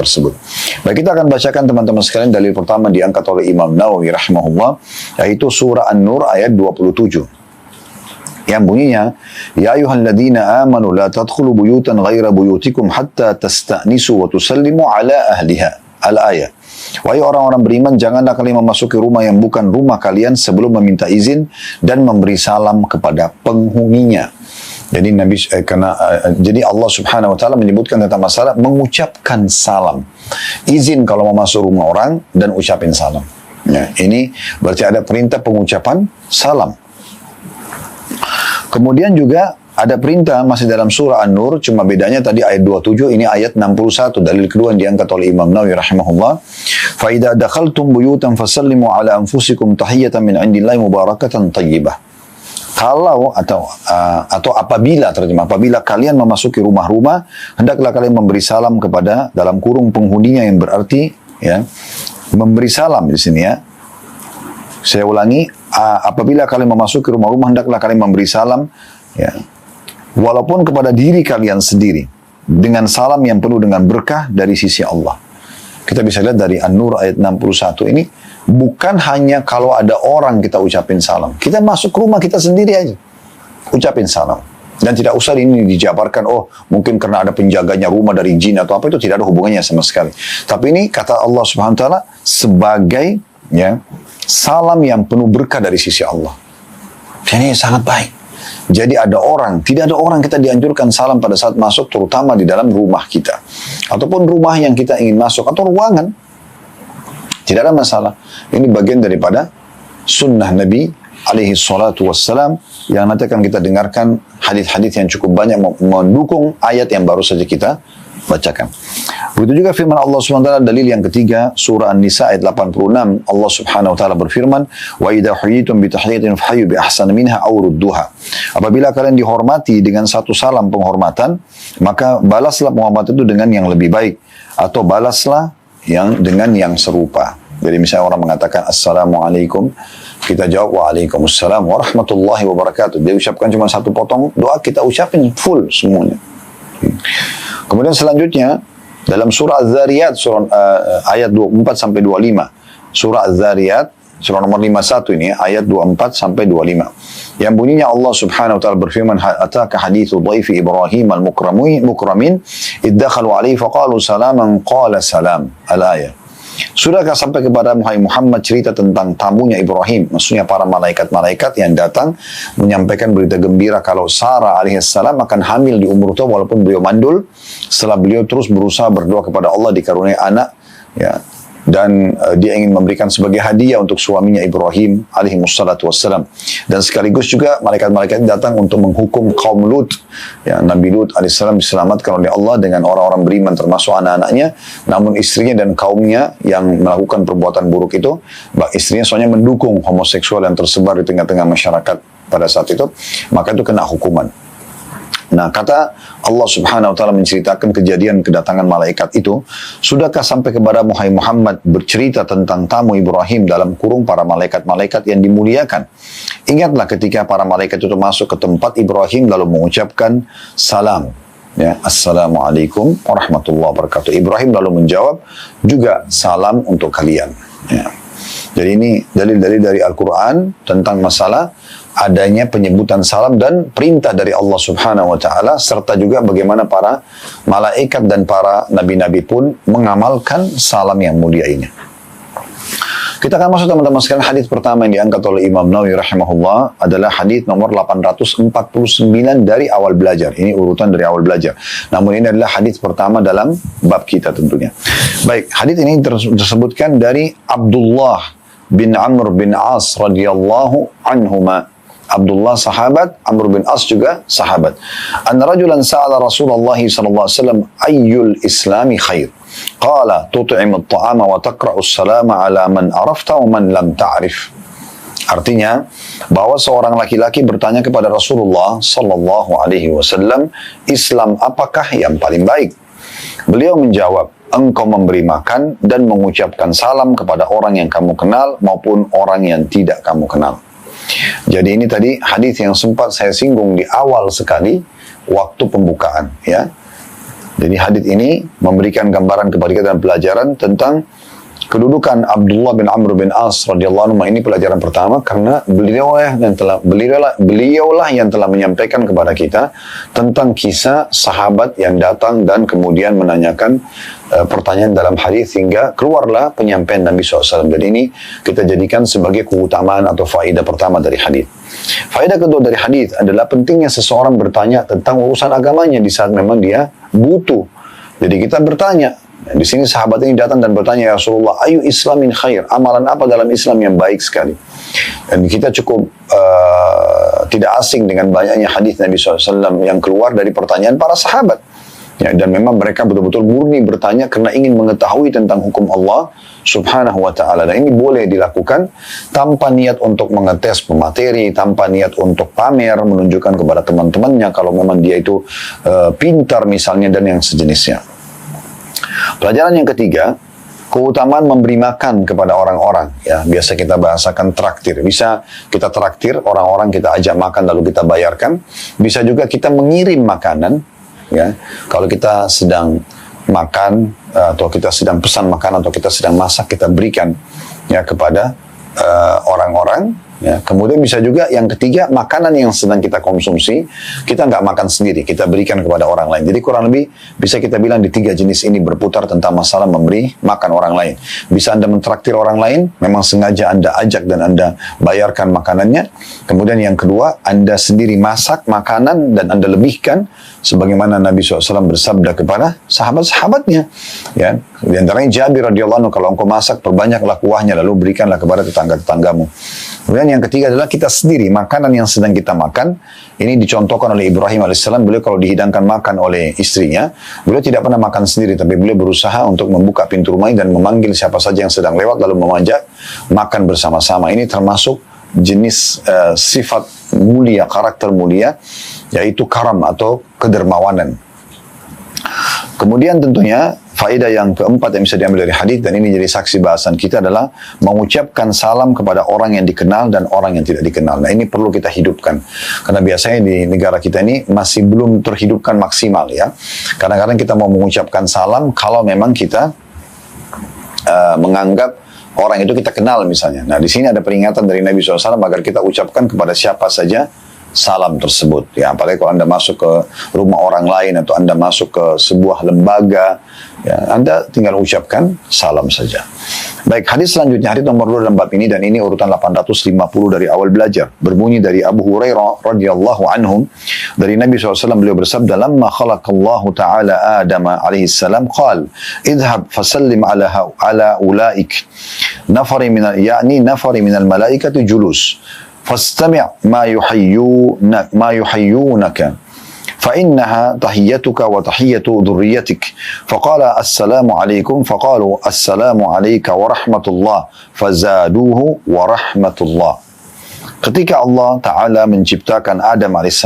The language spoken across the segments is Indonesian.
tersebut. Baik, kita akan bacakan teman-teman sekalian dalil pertama diangkat oleh Imam Nawawi rahimahullah, yaitu surah An-Nur ayat 27. Yang bunyinya, Ya ayyuhalladzina amanu la tadkhulu buyutan ghaira buyutikum hatta tasta'nisu wa tusallimu ala ahliha. Al-ayat. Wahai orang-orang beriman, janganlah kalian memasuki rumah yang bukan rumah kalian sebelum meminta izin dan memberi salam kepada penghuninya. Jadi jadi Allah Subhanahu wa taala menyebutkan tentang masalah mengucapkan salam. Izin kalau mau masuk rumah orang dan ucapin salam. Ya, ini berarti ada perintah pengucapan salam. Kemudian juga ada perintah masih dalam surah An-Nur, cuma bedanya tadi ayat 27, ini ayat 61. Dalil kedua yang diangkat oleh Imam Nawawi rahimahullah. Fa idza dakhaltum buyutan fasallimu ala anfusikum tahiyatan min indillahi mubarakatan thayyibah. Kalau atau apabila apabila kalian memasuki rumah-rumah, hendaklah kalian memberi salam kepada dalam kurung penghuninya, yang berarti ya memberi salam di sini ya. Saya ulangi, apabila kalian memasuki rumah-rumah, hendaklah kalian memberi salam ya, walaupun kepada diri kalian sendiri, dengan salam yang penuh dengan berkah dari sisi Allah. Kita bisa lihat dari An-Nur ayat 61 ini, bukan hanya kalau ada orang kita ucapin salam. Kita masuk rumah kita sendiri aja, ucapin salam. Dan tidak usah ini dijabarkan, oh mungkin karena ada penjaganya rumah dari jin atau apa, itu tidak ada hubungannya sama sekali. Tapi ini kata Allah Subhanahu wa taala sebagai ya salam yang penuh berkah dari sisi Allah. Ini sangat baik. Jadi tidak ada orang kita dianjurkan salam pada saat masuk, terutama di dalam rumah kita. Ataupun rumah yang kita ingin masuk, atau ruangan. Tidak ada masalah. Ini bagian daripada sunnah Nabi alaihi salatu wassalam, yang nanti akan kita dengarkan hadis-hadis yang cukup banyak mendukung ayat yang baru saja kita bacakan. Begitu juga firman Allah SWT, dalil yang ketiga, surah An-Nisa ayat 86, Allah Subhanahu wa taala berfirman, "Wa idza huyitum bi tahiyatin fahayyu bi ahsana minha aw rudduha." Apabila kalian dihormati dengan satu salam penghormatan, maka balaslah penghormatan itu dengan yang lebih baik, atau balaslah dengan yang serupa. Jadi misalnya orang mengatakan Assalamualaikum, kita jawab Waalaikumsalam warahmatullahi wabarakatuh. Dia ucapkan cuma satu potong doa, kita ucapin full semuanya. Kemudian selanjutnya dalam surah Az-Zariyat ayat 24 sampai 25. Surah Az-Zariyat surah nomor 51 ini ayat 24 sampai 25. Yang bunyinya Allah Subhanahu wa taala berfirman, "Ataka haditsu dhaifi Ibrahim al-mukramin iddakhalu alaihi faqalu salaman qala salam." Al-ayat. Sudahkah sampai kepada Muhammad cerita tentang tamunya Ibrahim, maksudnya para malaikat-malaikat yang datang menyampaikan berita gembira kalau Sarah alaihissalam akan hamil di umur tua walaupun beliau mandul, setelah beliau terus berusaha berdoa kepada Allah dikaruniai anak ya, dan dia ingin memberikan sebagai hadiah untuk suaminya Ibrahim alaihissalatu wassalam. Dan sekaligus juga malaikat-malaikat datang untuk menghukum kaum Lut. Ya, Nabi Lut alaihissalam diselamatkan oleh Allah dengan orang-orang beriman termasuk anak-anaknya. Namun istrinya dan kaumnya yang melakukan perbuatan buruk itu, istrinya soalnya mendukung homoseksual yang tersebar di tengah-tengah masyarakat pada saat itu, maka itu kena hukuman. Nah, kata Allah Subhanahu wa taala menceritakan kejadian kedatangan malaikat itu, sudahkah sampai kepada Muhammad bercerita tentang tamu Ibrahim dalam kurung para malaikat-malaikat yang dimuliakan. Ingatlah ketika para malaikat itu masuk ke tempat Ibrahim lalu mengucapkan salam. Ya, Assalamualaikum warahmatullahi wabarakatuh. Ibrahim lalu menjawab juga salam untuk kalian. Ya. Jadi ini dalil-dalil dari Al-Quran tentang masalah adanya penyebutan salam dan perintah dari Allah Subhanahu wa taala, serta juga bagaimana para malaikat dan para nabi-nabi pun mengamalkan salam yang mulia ini. Kita akan masuk teman-teman sekalian, hadis pertama yang diangkat oleh Imam Nawawi rahimahullah adalah hadis nomor 849 dari awal belajar. Ini urutan dari awal belajar. Namun ini adalah hadis pertama dalam bab kita tentunya. Baik, hadis ini tersebutkan dari Abdullah bin Amr bin As radhiyallahu anhuma. Abdullah sahabat, Amr bin As juga sahabat. Anna rajulan sa'ala Rasulullah sallallahu alaihi wasallam ayyul islami khair. Qala tut'imu at-ta'ama wa taqra'u as-salama ala man arafta wa man lam ta'rif. Artinya bahwa seorang laki-laki bertanya kepada Rasulullah sallallahu alaihi wasallam, Islam apakah yang paling baik? Beliau menjawab, engkau memberi makan dan mengucapkan salam kepada orang yang kamu kenal maupun orang yang tidak kamu kenal. Jadi ini tadi hadis yang sempat saya singgung di awal sekali waktu pembukaan ya. Jadi hadits ini memberikan gambaran kepada kita dan pelajaran tentang kedudukan Abdullah bin Amr bin As radhiyallahu anhu. Ini pelajaran pertama karena beliaulah yang telah menyampaikan kepada kita tentang kisah sahabat yang datang dan kemudian menanyakan pertanyaan dalam hadis hingga keluarlah penyampaian Nabi SAW. Dan ini kita jadikan sebagai keutamaan atau faedah pertama dari hadis. Faedah kedua dari hadis adalah pentingnya seseorang bertanya tentang urusan agamanya di saat memang dia butuh. Jadi kita bertanya. Di sini sahabat ini datang dan bertanya, ya Rasulullah, ayu islamin khair? Amalan apa dalam Islam yang baik sekali? Dan kita cukup tidak asing dengan banyaknya hadis Nabi SAW yang keluar dari pertanyaan para sahabat. Ya, dan memang mereka betul-betul murni bertanya karena ingin mengetahui tentang hukum Allah Subhanahu wa ta'ala. Dan ini boleh dilakukan tanpa niat untuk mengetes pemateri, tanpa niat untuk pamer, menunjukkan kepada teman-temannya kalau memang dia itu pintar misalnya dan yang sejenisnya. Pelajaran yang ketiga, keutamaan memberi makan kepada orang-orang. Ya, biasa kita bahasakan traktir. Bisa kita traktir orang-orang, kita ajak makan lalu kita bayarkan. Bisa juga kita mengirim makanan. Ya, kalau kita sedang makan atau kita sedang pesan makanan atau kita sedang masak, kita berikan ya kepada orang-orang. Ya, kemudian bisa juga yang ketiga, makanan yang sedang kita konsumsi, kita nggak makan sendiri, kita berikan kepada orang lain. Jadi kurang lebih bisa kita bilang di tiga jenis ini berputar tentang masalah memberi makan orang lain. Bisa Anda mentraktir orang lain, memang sengaja Anda ajak dan Anda bayarkan makanannya. Kemudian yang kedua, Anda sendiri masak makanan dan Anda lebihkan, sebagaimana Nabi SAW bersabda kepada sahabat-sahabatnya. Ya, di antaranya Jabir radhiyallahu anhu, kalau engkau masak, perbanyaklah kuahnya, lalu berikanlah kepada tetangga-tetanggamu. Kemudian yang ketiga adalah kita sendiri, makanan yang sedang kita makan. Ini dicontohkan oleh Ibrahim alaihissalam. Beliau kalau dihidangkan makan oleh istrinya, beliau tidak pernah makan sendiri, tapi beliau berusaha untuk membuka pintu rumahnya dan memanggil siapa saja yang sedang lewat, lalu mengajak makan bersama-sama. Ini termasuk jenis sifat mulia, karakter mulia, yaitu karam atau kedermawanan. Kemudian tentunya faedah yang keempat yang bisa diambil dari hadis, dan ini jadi saksi bahasan kita, adalah mengucapkan salam kepada orang yang dikenal dan orang yang tidak dikenal. Nah, ini perlu kita hidupkan. Karena biasanya di negara kita ini masih belum terhidupkan maksimal ya. Kadang-kadang kita mau mengucapkan salam kalau memang kita menganggap orang itu kita kenal misalnya. Nah, di sini ada peringatan dari Nabi SAW agar kita ucapkan kepada siapa saja salam tersebut. Ya, apalagi kalau Anda masuk ke rumah orang lain atau Anda masuk ke sebuah lembaga, ya, Anda tinggal ucapkan salam saja. Baik, hadis selanjutnya, hadis nomor 2 dalam bab ini, dan ini urutan 850 dari awal belajar. Berbunyi dari Abu Hurairah radhiyallahu anhu, dari Nabi SAW, beliau bersabda, "Lamma khalaqallahu ta'ala Adam alaihi salam, qala, idhhab fasallim ala ulaik nafari minal malaikati julus. فاستمع ما يحيونك فإنها تحيتك وتحية ذريتك فقال السلام عليكم فقالوا السلام عليك ورحمة الله فزادوه ورحمة الله." Ketika Allah Ta'ala menciptakan Adam AS,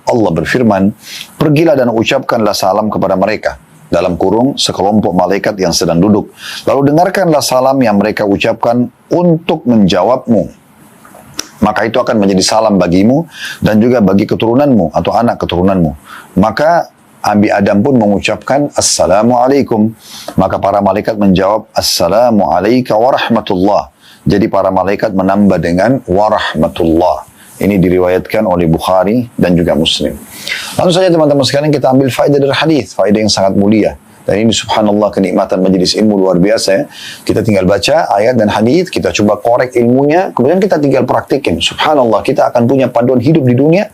Allah berfirman, "Pergilah dan ucapkanlah salam kepada mereka." Dalam kurung sekelompok malaikat yang sedang duduk. Lalu dengarkanlah salam yang mereka ucapkan untuk menjawabmu. Maka itu akan menjadi salam bagimu dan juga bagi keturunanmu atau anak keturunanmu. Maka Abi Adam pun mengucapkan Assalamualaikum. Maka para malaikat menjawab Assalamualaikum warahmatullah. Jadi para malaikat menambah dengan warahmatullah. Ini diriwayatkan oleh Bukhari dan juga Muslim. Langsung saja teman-teman sekalian kita ambil faedah dari hadis, faedah yang sangat mulia. Dan ini subhanallah kenikmatan majelis ilmu luar biasa ya. Kita tinggal baca ayat dan hadis, kita coba korek ilmunya, kemudian kita tinggal praktikin. Subhanallah, kita akan punya panduan hidup di dunia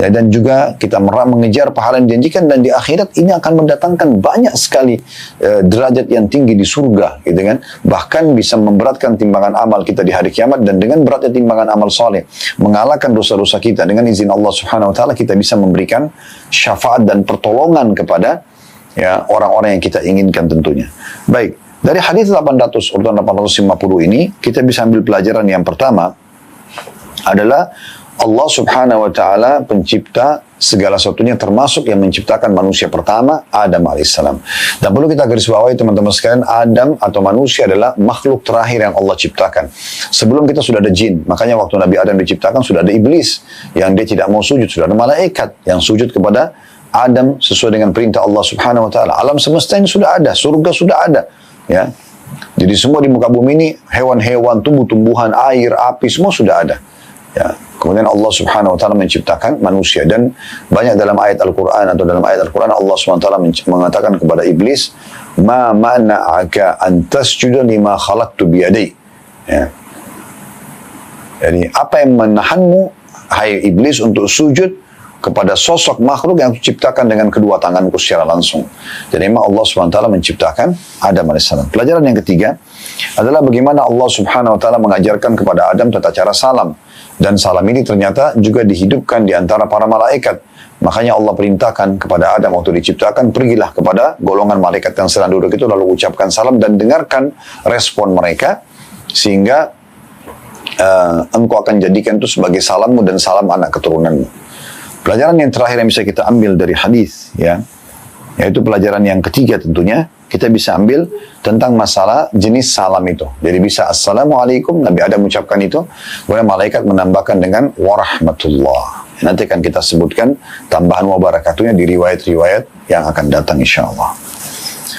ya, dan juga kita mengejar pahala yang dijanjikan, dan di akhirat ini akan mendatangkan banyak sekali derajat yang tinggi di surga gitu kan. Bahkan bisa memberatkan timbangan amal kita di hari kiamat, dan dengan beratnya timbangan amal soleh mengalahkan dosa-dosa kita, dengan izin Allah Subhanahu wa taala kita bisa memberikan syafaat dan pertolongan kepada ya orang-orang yang kita inginkan tentunya. Baik, dari hadis 850 ini kita bisa ambil pelajaran yang pertama adalah Allah Subhanahu wa taala pencipta segala sesuatunya, termasuk yang menciptakan manusia pertama Adam alaihissalam. Dan perlu kita garis bawahi teman-teman sekalian, Adam atau manusia adalah makhluk terakhir yang Allah ciptakan. Sebelum kita sudah ada jin, makanya waktu Nabi Adam diciptakan sudah ada iblis yang dia tidak mau sujud, sudah ada malaikat yang sujud kepada Adam sesuai dengan perintah Allah Subhanahu wa taala. Alam semesta ini sudah ada, surga sudah ada, ya. Jadi semua di muka bumi ini hewan-hewan, tumbuh-tumbuhan, air, api semua sudah ada. Ya. Kemudian Allah Subhanahu wa taala menciptakan manusia dan banyak dalam ayat Al-Qur'an atau dalam ayat Al-Qur'an Allah Subhanahu wa taala mengatakan kepada iblis, "Ma mana'aka an tasjuda lima khalaqtu bi yadai." Ya. Jadi apa yang menahanmu hai iblis untuk sujud kepada sosok makhluk yang diciptakan dengan kedua tanganku secara langsung. Jadi memang Allah SWT menciptakan Adam AS. Pelajaran yang ketiga adalah bagaimana Allah Subhanahu Wa Taala mengajarkan kepada Adam tata cara salam. Dan salam ini ternyata juga dihidupkan di antara para malaikat. Makanya Allah perintahkan kepada Adam waktu diciptakan, pergilah kepada golongan malaikat yang sedang duduk itu, lalu ucapkan salam dan dengarkan respon mereka, sehingga engkau akan jadikan itu sebagai salammu dan salam anak keturunanmu. Pelajaran yang terakhir yang bisa kita ambil dari hadis, ya, yaitu pelajaran yang ketiga tentunya, kita bisa ambil tentang masalah jenis salam itu. Jadi bisa Assalamualaikum, Nabi Adam mengucapkan itu, kemudian malaikat menambahkan dengan warahmatullah. Nanti akan kita sebutkan tambahan wabarakatuhnya di riwayat-riwayat yang akan datang insyaAllah.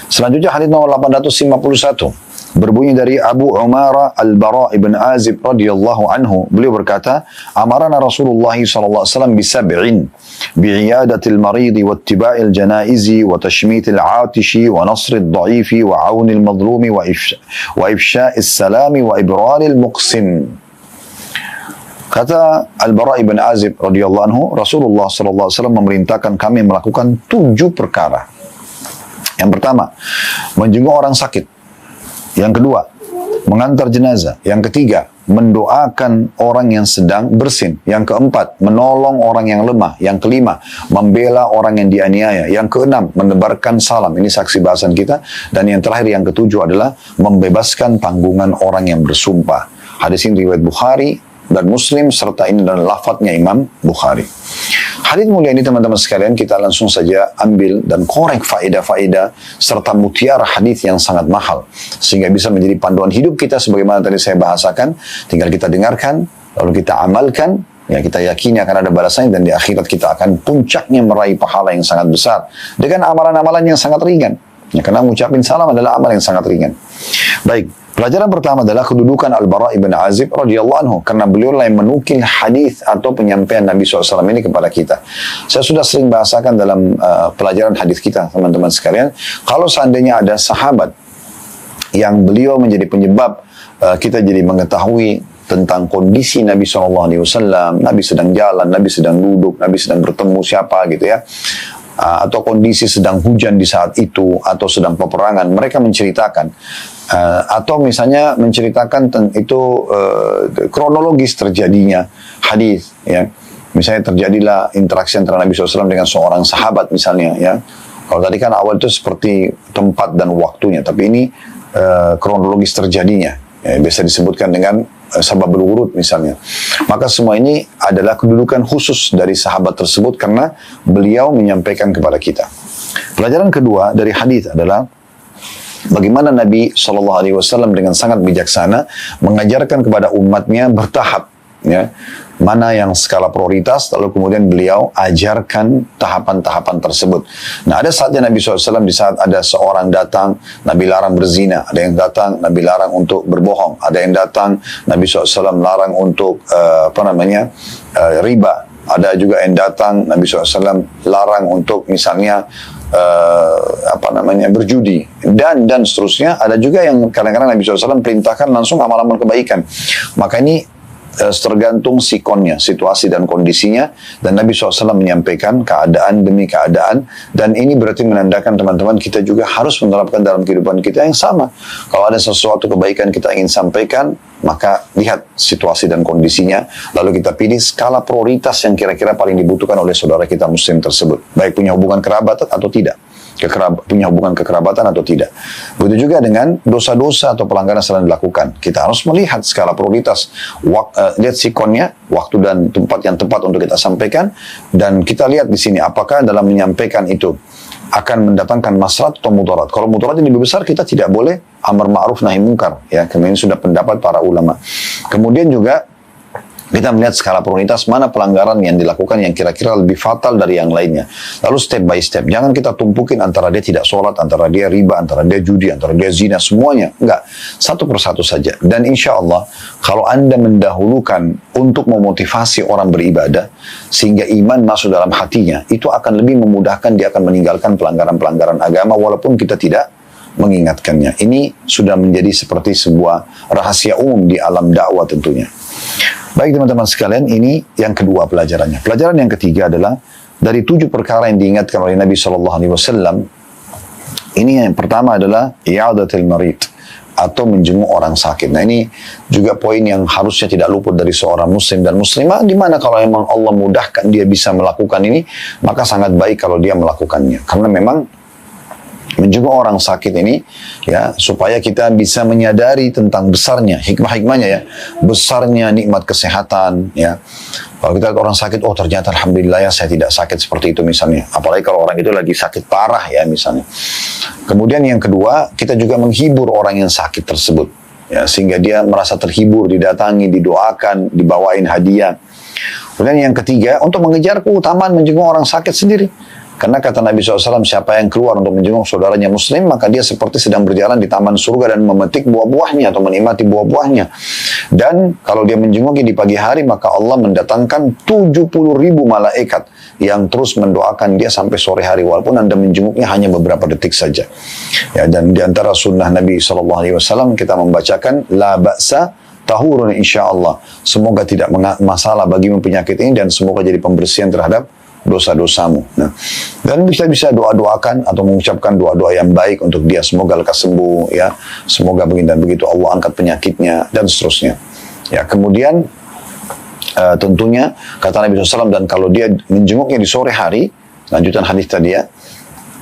Selanjutnya hadis nomor 851. Berbunyi dari Abu Umara Al-Bara ibn Azib radhiyallahu anhu, beliau berkata, amarana Rasulullah sallallahu alaihi wasallam bisab'in bi'iyadatil maridi wa ittiba'il janaizi wa tashmitil atishi wa nasril dha'ifi wa 'aunil madlumi wa ifsha'is salami wa ibraril muqsim. Kata Al-Bara ibn Azib radhiyallahu anhu, Rasulullah sallallahu alaihi wasallam memerintahkan kami melakukan 7 perkara. Yang pertama, menjenguk orang sakit. Yang kedua, mengantar jenazah. Yang ketiga, mendoakan orang yang sedang bersin. Yang keempat, menolong orang yang lemah. Yang kelima, membela orang yang dianiaya. Yang keenam, menebarkan salam. Ini saksi bahasan kita. Dan yang terakhir, yang ketujuh adalah membebaskan tanggungan orang yang bersumpah. Hadis ini riwayat Bukhari dan Muslim, serta ini adalah lafadznya Imam Bukhari. Hadis mulia ini teman-teman sekalian, kita langsung saja ambil dan korek faedah-faedah serta mutiara hadis yang sangat mahal, sehingga bisa menjadi panduan hidup kita sebagaimana tadi saya bahasakan. Tinggal kita dengarkan, lalu kita amalkan, ya, kita yakini akan ada balasannya, dan di akhirat kita akan puncaknya meraih pahala yang sangat besar dengan amalan-amalan yang sangat ringan. Ya, karena mengucapin salam adalah amal yang sangat ringan. Baik, pelajaran pertama adalah kedudukan Al-Bara ibn Azib radhiyallahu anhu, karena beliau lah yang menukil hadis atau penyampaian Nabi SAW ini kepada kita. Saya sudah sering bahasakan dalam pelajaran hadis kita, teman-teman sekalian, kalau seandainya ada sahabat yang beliau menjadi penyebab kita jadi mengetahui tentang kondisi Nabi SAW, Nabi sedang jalan, Nabi sedang duduk, Nabi sedang bertemu siapa gitu ya, atau kondisi sedang hujan di saat itu, atau sedang peperangan, mereka menceritakan, atau misalnya menceritakan itu kronologis terjadinya hadis, ya. Misalnya terjadilah interaksi antara Nabi SAW dengan seorang sahabat misalnya, ya. Kalau tadi kan awal itu seperti tempat dan waktunya, tapi ini kronologis terjadinya, ya, biasa disebutkan dengan sababul wurud misalnya. Maka semua ini adalah kedudukan khusus dari sahabat tersebut karena beliau menyampaikan kepada kita. Pelajaran kedua dari hadis adalah bagaimana Nabi SAW dengan sangat bijaksana mengajarkan kepada umatnya bertahap, ya, mana yang skala prioritas, lalu kemudian beliau ajarkan tahapan-tahapan tersebut. Nah, ada saatnya Nabi SAW, di saat ada seorang datang, Nabi larang berzina. Ada yang datang, Nabi larang untuk berbohong. Ada yang datang, Nabi SAW larang untuk riba. Ada juga yang datang, Nabi SAW larang untuk misalnya berjudi, dan seterusnya. Ada juga yang kadang-kadang Nabi SAW perintahkan langsung amal-amal kebaikan. Maka ini tergantung sikonnya, situasi dan kondisinya, dan Nabi SAW menyampaikan keadaan demi keadaan, dan ini berarti menandakan teman-teman kita juga harus menerapkan dalam kehidupan kita yang sama. Kalau ada sesuatu kebaikan kita ingin sampaikan, maka lihat situasi dan kondisinya, lalu kita pilih skala prioritas yang kira-kira paling dibutuhkan oleh saudara kita muslim tersebut, baik punya hubungan kerabat atau tidak, punya hubungan kekerabatan atau tidak. Begitu juga dengan dosa-dosa atau pelanggaran yang sedang dilakukan. Kita harus melihat skala prioritas, lihat sikonnya, waktu dan tempat yang tepat untuk kita sampaikan, dan kita lihat di sini apakah dalam menyampaikan itu akan mendatangkan maslahat atau mudarat. Kalau mudarat ini lebih besar, kita tidak boleh amar ma'ruf nahi mungkar, ya. Kemudian sudah pendapat para ulama. Kemudian juga Kita melihat skala prioritas mana pelanggaran yang dilakukan yang kira-kira lebih fatal dari yang lainnya. Lalu step by step. Jangan kita tumpukin antara dia tidak sholat, antara dia riba, antara dia judi, antara dia zina, semuanya. Enggak. Satu persatu saja. Dan insya Allah, kalau Anda mendahulukan untuk memotivasi orang beribadah, sehingga iman masuk dalam hatinya, itu akan lebih memudahkan dia akan meninggalkan pelanggaran-pelanggaran agama, walaupun kita tidak mengingatkannya. Ini sudah menjadi seperti sebuah rahasia umum di alam dakwah tentunya. Baik teman-teman sekalian, ini yang kedua pelajarannya. Pelajaran yang ketiga adalah dari 7 perkara yang diingatkan oleh Nabi SAW. Ini yang pertama adalah i'adatul marid, atau menjenguk orang sakit. Nah ini juga poin yang harusnya tidak luput dari seorang muslim dan muslimah, di mana kalau memang Allah mudahkan dia bisa melakukan ini, maka sangat baik kalau dia melakukannya. Karena memang menjenguk orang sakit ini, ya, supaya kita bisa menyadari tentang besarnya, hikmah-hikmahnya ya, besarnya nikmat kesehatan, ya. Kalau kita lihat orang sakit, oh ternyata alhamdulillah ya saya tidak sakit seperti itu misalnya. Apalagi kalau orang itu lagi sakit parah ya misalnya. Kemudian yang kedua, kita juga menghibur orang yang sakit tersebut, ya, sehingga dia merasa terhibur, didatangi, didoakan, dibawain hadiah. Kemudian yang ketiga, untuk mengejar keutamaan menjenguk orang sakit sendiri. Karena kata Nabi SAW, siapa yang keluar untuk menjenguk saudaranya muslim, maka dia seperti sedang berjalan di taman surga dan memetik buah-buahnya atau menikmati buah-buahnya. Dan kalau dia menjenguknya di pagi hari, maka Allah mendatangkan 70.000 malaikat yang terus mendoakan dia sampai sore hari, walaupun Anda menjenguknya hanya beberapa detik saja. Ya, dan di antara sunnah Nabi SAW, kita membacakan la ba'sa tahurun insyaallah. Semoga tidak masalah bagimu penyakit ini, dan semoga jadi pembersihan terhadap dosa-dosamu. Nah, dan kita bisa doa-doakan atau mengucapkan doa-doa yang baik untuk dia, semoga lekas sembuh, ya, semoga begini dan begitu, Allah angkat penyakitnya dan seterusnya. Ya, kemudian tentunya kata Nabi SAW, dan kalau dia menjenguknya di sore hari, lanjutan hadis tadi ya,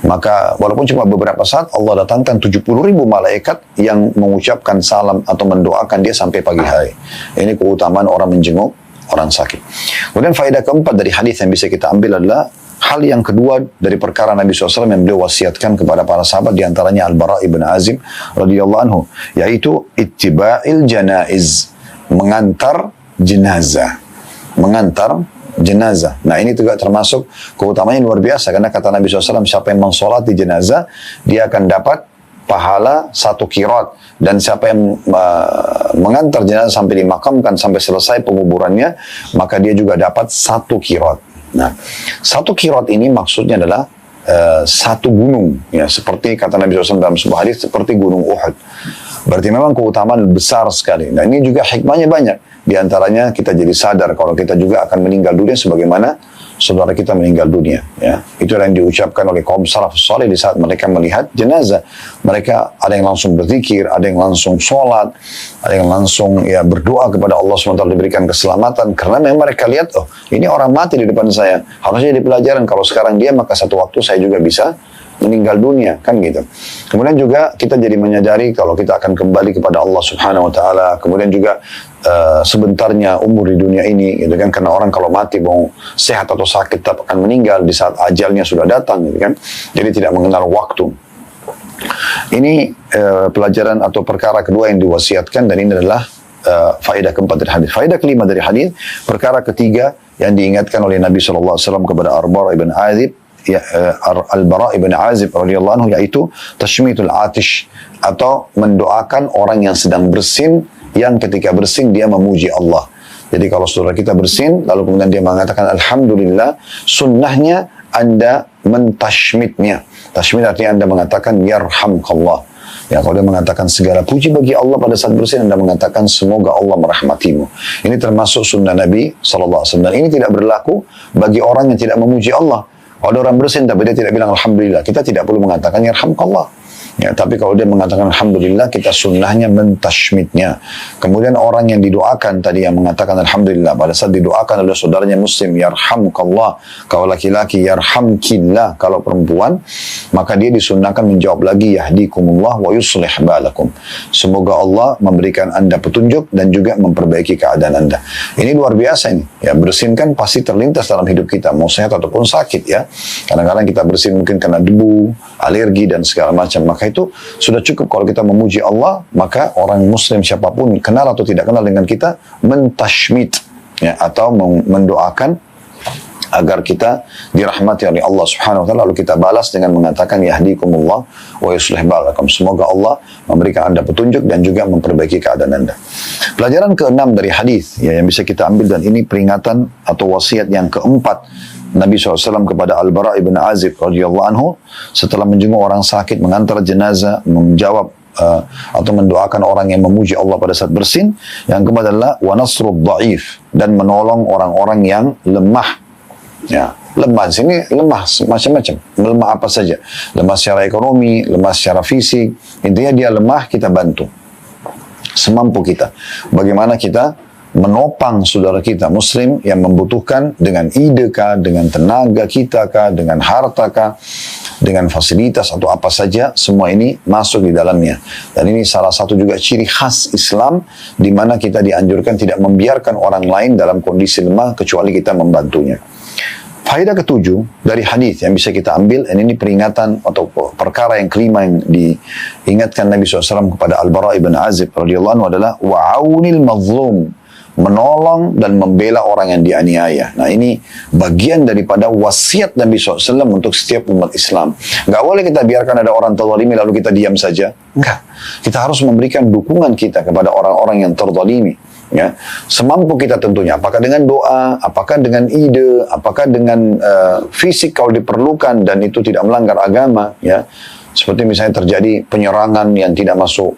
maka walaupun cuma beberapa saat, Allah datangkan 70.000 malaikat yang mengucapkan salam atau mendoakan dia sampai pagi hari. Ini keutamaan orang menjenguk orang sakit. Kemudian faedah keempat dari hadis yang bisa kita ambil adalah hal yang kedua dari perkara Nabi SAW yang beliau wasiatkan kepada para sahabat, diantaranya Al-Bara ibn Azib radhiyallahu anhu, yaitu ittiba'il janaiz, mengantar jenazah. Mengantar jenazah. Nah ini juga termasuk keutamanya luar biasa, karena kata Nabi SAW, siapa yang mensolati jenazah, dia akan dapat pahala 1 qirat, dan siapa yang mengantar jenazah sampai dimakamkan sampai selesai penguburannya, maka dia juga dapat 1 qirat. Nah, 1 qirat ini maksudnya adalah 1 gunung, ya, seperti kata Nabi SAW dalam sebuah hadis, seperti gunung Uhud. Berarti memang keutamaan besar sekali. Nah ini juga hikmahnya banyak. Di antaranya kita jadi sadar kalau kita juga akan meninggal dunia sebagaimana saudara kita meninggal dunia, ya. Itu yang diucapkan oleh kaum salafus saleh di saat mereka melihat jenazah. Mereka ada yang langsung berzikir, ada yang langsung sholat, ada yang langsung ya berdoa kepada Allah SWT diberikan keselamatan, karena memang mereka lihat, oh ini orang mati di depan saya, harusnya jadi pelajaran kalau sekarang dia, maka satu waktu saya juga bisa meninggal dunia, kan gitu. Kemudian juga kita jadi menyadari kalau kita akan kembali kepada Allah Subhanahu wa taala. Kemudian juga sebentarnya umur di dunia ini, gitu kan, karena orang kalau mati mau sehat atau sakit tetap akan meninggal di saat ajalnya sudah datang, gitu kan. Jadi tidak mengenal waktu. Ini pelajaran atau perkara kedua yang diwasiatkan, dan ini adalah faedah keempat dari hadis. Faedah kelima dari hadis, perkara ketiga yang diingatkan oleh Nabi SAW kepada Al-Bara ibn Azib, ya, Al-Bara ibn Azib radhiyallahu anhu, yaitu tashmitul atish, atau mendoakan orang yang sedang bersin, yang ketika bersin dia memuji Allah. Jadi kalau saudara kita bersin lalu kemudian dia mengatakan alhamdulillah, sunnahnya Anda mentashmitnya. Tashmit artinya Anda mengatakan yarhamkallah. Ya, kalau dia mengatakan segala puji bagi Allah pada saat bersin, Anda mengatakan semoga Allah merahmatimu. Ini termasuk sunnah Nabi SAW. Dan ini tidak berlaku bagi orang yang tidak memuji Allah. Kalau ada orang bersin tapi dia tidak bilang alhamdulillah, kita tidak perlu mengatakan yarhamkallah. Ya, tapi kalau dia mengatakan alhamdulillah, kita sunnahnya mentashmitnya. Kemudian orang yang didoakan tadi yang mengatakan alhamdulillah, pada saat didoakan oleh saudaranya muslim, yarhamkallah, kalau laki-laki yarhamkillah, kalau perempuan, maka dia disunnahkan menjawab lagi yahdikumullah wa yuslih balakum. Semoga Allah memberikan Anda petunjuk dan juga memperbaiki keadaan Anda. Ini luar biasa ini. Ya, bersin kan pasti terlintas dalam hidup kita, mau sehat ataupun sakit, ya. Kadang-kadang kita bersin mungkin karena debu, alergi dan segala macam. Maka itu sudah cukup kalau kita memuji Allah, maka orang muslim siapapun, kenal atau tidak kenal dengan kita, mentashmit, ya, atau mendoakan agar kita dirahmati oleh Allah Subhanahu wa taala, lalu kita balas dengan mengatakan yahdikumullah wa yuslih balakum. Semoga Allah memberikan Anda petunjuk dan juga memperbaiki keadaan Anda. Pelajaran keenam dari hadis ya, yang bisa kita ambil, dan ini peringatan atau wasiat yang keempat Nabi SAW kepada Al-Bara' ibn Azib radhiyallahu anhu setelah menjenguk orang sakit, mengantar jenazah, menjawab atau mendoakan orang yang memuji Allah pada saat bersin. Yang keempat adalah wa nasrud dha'if, dan menolong orang-orang yang lemah. Ya, lemah di sini lemah macam-macam, lemah apa saja, lemah secara ekonomi, lemah secara fisik, intinya dia lemah, kita bantu semampu kita. Bagaimana kita menopang saudara kita muslim yang membutuhkan dengan ide kah, dengan tenaga kita kah, dengan harta kah, dengan fasilitas atau apa saja, semua ini masuk di dalamnya. Dan ini salah satu juga ciri khas Islam, di mana kita dianjurkan tidak membiarkan orang lain dalam kondisi lemah kecuali kita membantunya. Faedah ketujuh dari hadis yang bisa kita ambil, dan ini peringatan atau perkara yang kelima yang diingatkan Nabi SAW kepada Al-Bara' ibn Azib radhiyallahu anhu adalah wa'aunil mazlum, menolong dan membela orang yang dianiaya. Nah, ini bagian daripada wasiat Nabi SAW untuk setiap umat Islam. Nggak boleh kita biarkan ada orang terzalimi lalu kita diam saja. Enggak. Kita harus memberikan dukungan kita kepada orang-orang yang terzalimi. Ya, semampu kita tentunya, apakah dengan doa, apakah dengan ide, apakah dengan fisik kalau diperlukan dan itu tidak melanggar agama, ya. Seperti misalnya terjadi penyerangan yang tidak masuk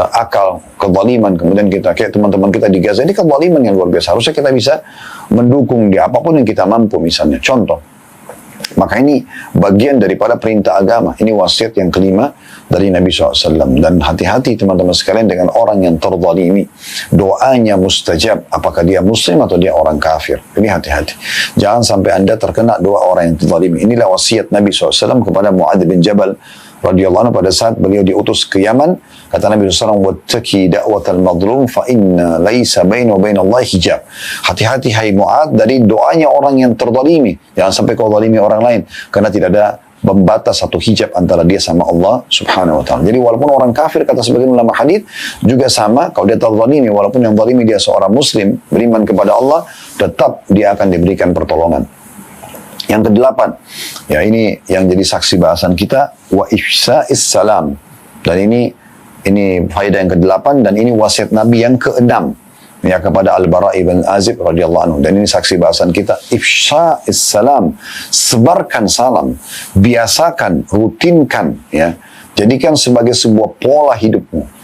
akal, kezaliman, kemudian kita kayak teman-teman kita di Gaza, ini kezaliman yang luar biasa. Harusnya kita bisa mendukung dia apapun yang kita mampu, misalnya contoh. Maka ini bagian daripada perintah agama. Ini wasiat yang kelima dari Nabi SAW. Dan hati-hati teman-teman sekalian dengan orang yang terzalimi. Doanya mustajab, apakah dia muslim atau dia orang kafir. Ini hati-hati. Jangan sampai Anda terkena doa orang yang terzalimi. Inilah wasiat Nabi SAW kepada Mu'adz bin Jabal radhiyallahu anhu pada saat beliau diutus ke Yaman. Kata Nabi SAW, wattaqi da'watal madlum fa inna laisa bainahu wa bainallahi hijab. Hati-hati hai Mu'adz dari doanya orang yang terzalimi. Jangan sampai kau zalimi orang lain, karena tidak ada pembatas atau hijab antara dia sama Allah Subhanahu wa taala. Jadi walaupun orang kafir, kata sebagian ulama hadis, juga sama, kalau dia terzalimi, walaupun yang zalimi dia seorang muslim beriman kepada Allah, tetap dia akan diberikan pertolongan. Yang kedelapan, ya ini yang jadi saksi bahasan kita, wa ifsa'is salam. Dan ini faedah yang kedelapan, dan ini wasiat Nabi yang keenam, ya, kepada Al-Bara' ibn Azib radhiyallahu anhu. Dan ini saksi bahasan kita, ifsa'is salam, sebarkan salam, biasakan, rutinkan, ya, jadikan sebagai sebuah pola hidupmu.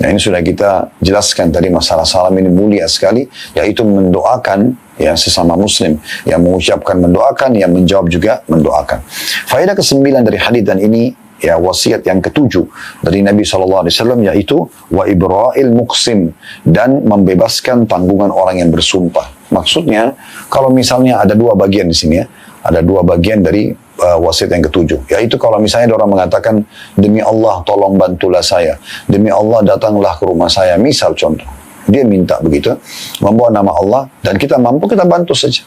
Nah, ini sudah kita jelaskan tadi, masalah salam ini mulia sekali, yaitu mendoakan ya sesama muslim, yang mengucapkan mendoakan, yang menjawab juga mendoakan. Faedah ke-9 dari hadis, dan ini ya wasiat yang ketujuh dari Nabi SAW, yaitu wa ibra'il muqsim, dan membebaskan tanggungan orang yang bersumpah. Maksudnya kalau misalnya ada dua bagian di sini, ya, ada dua bagian dari wasiat yang ketujuh, yaitu kalau misalnya ada orang mengatakan, demi Allah tolong bantulah saya, demi Allah datanglah ke rumah saya, misal contoh, dia minta begitu, membawa nama Allah, dan kita mampu, kita bantu saja.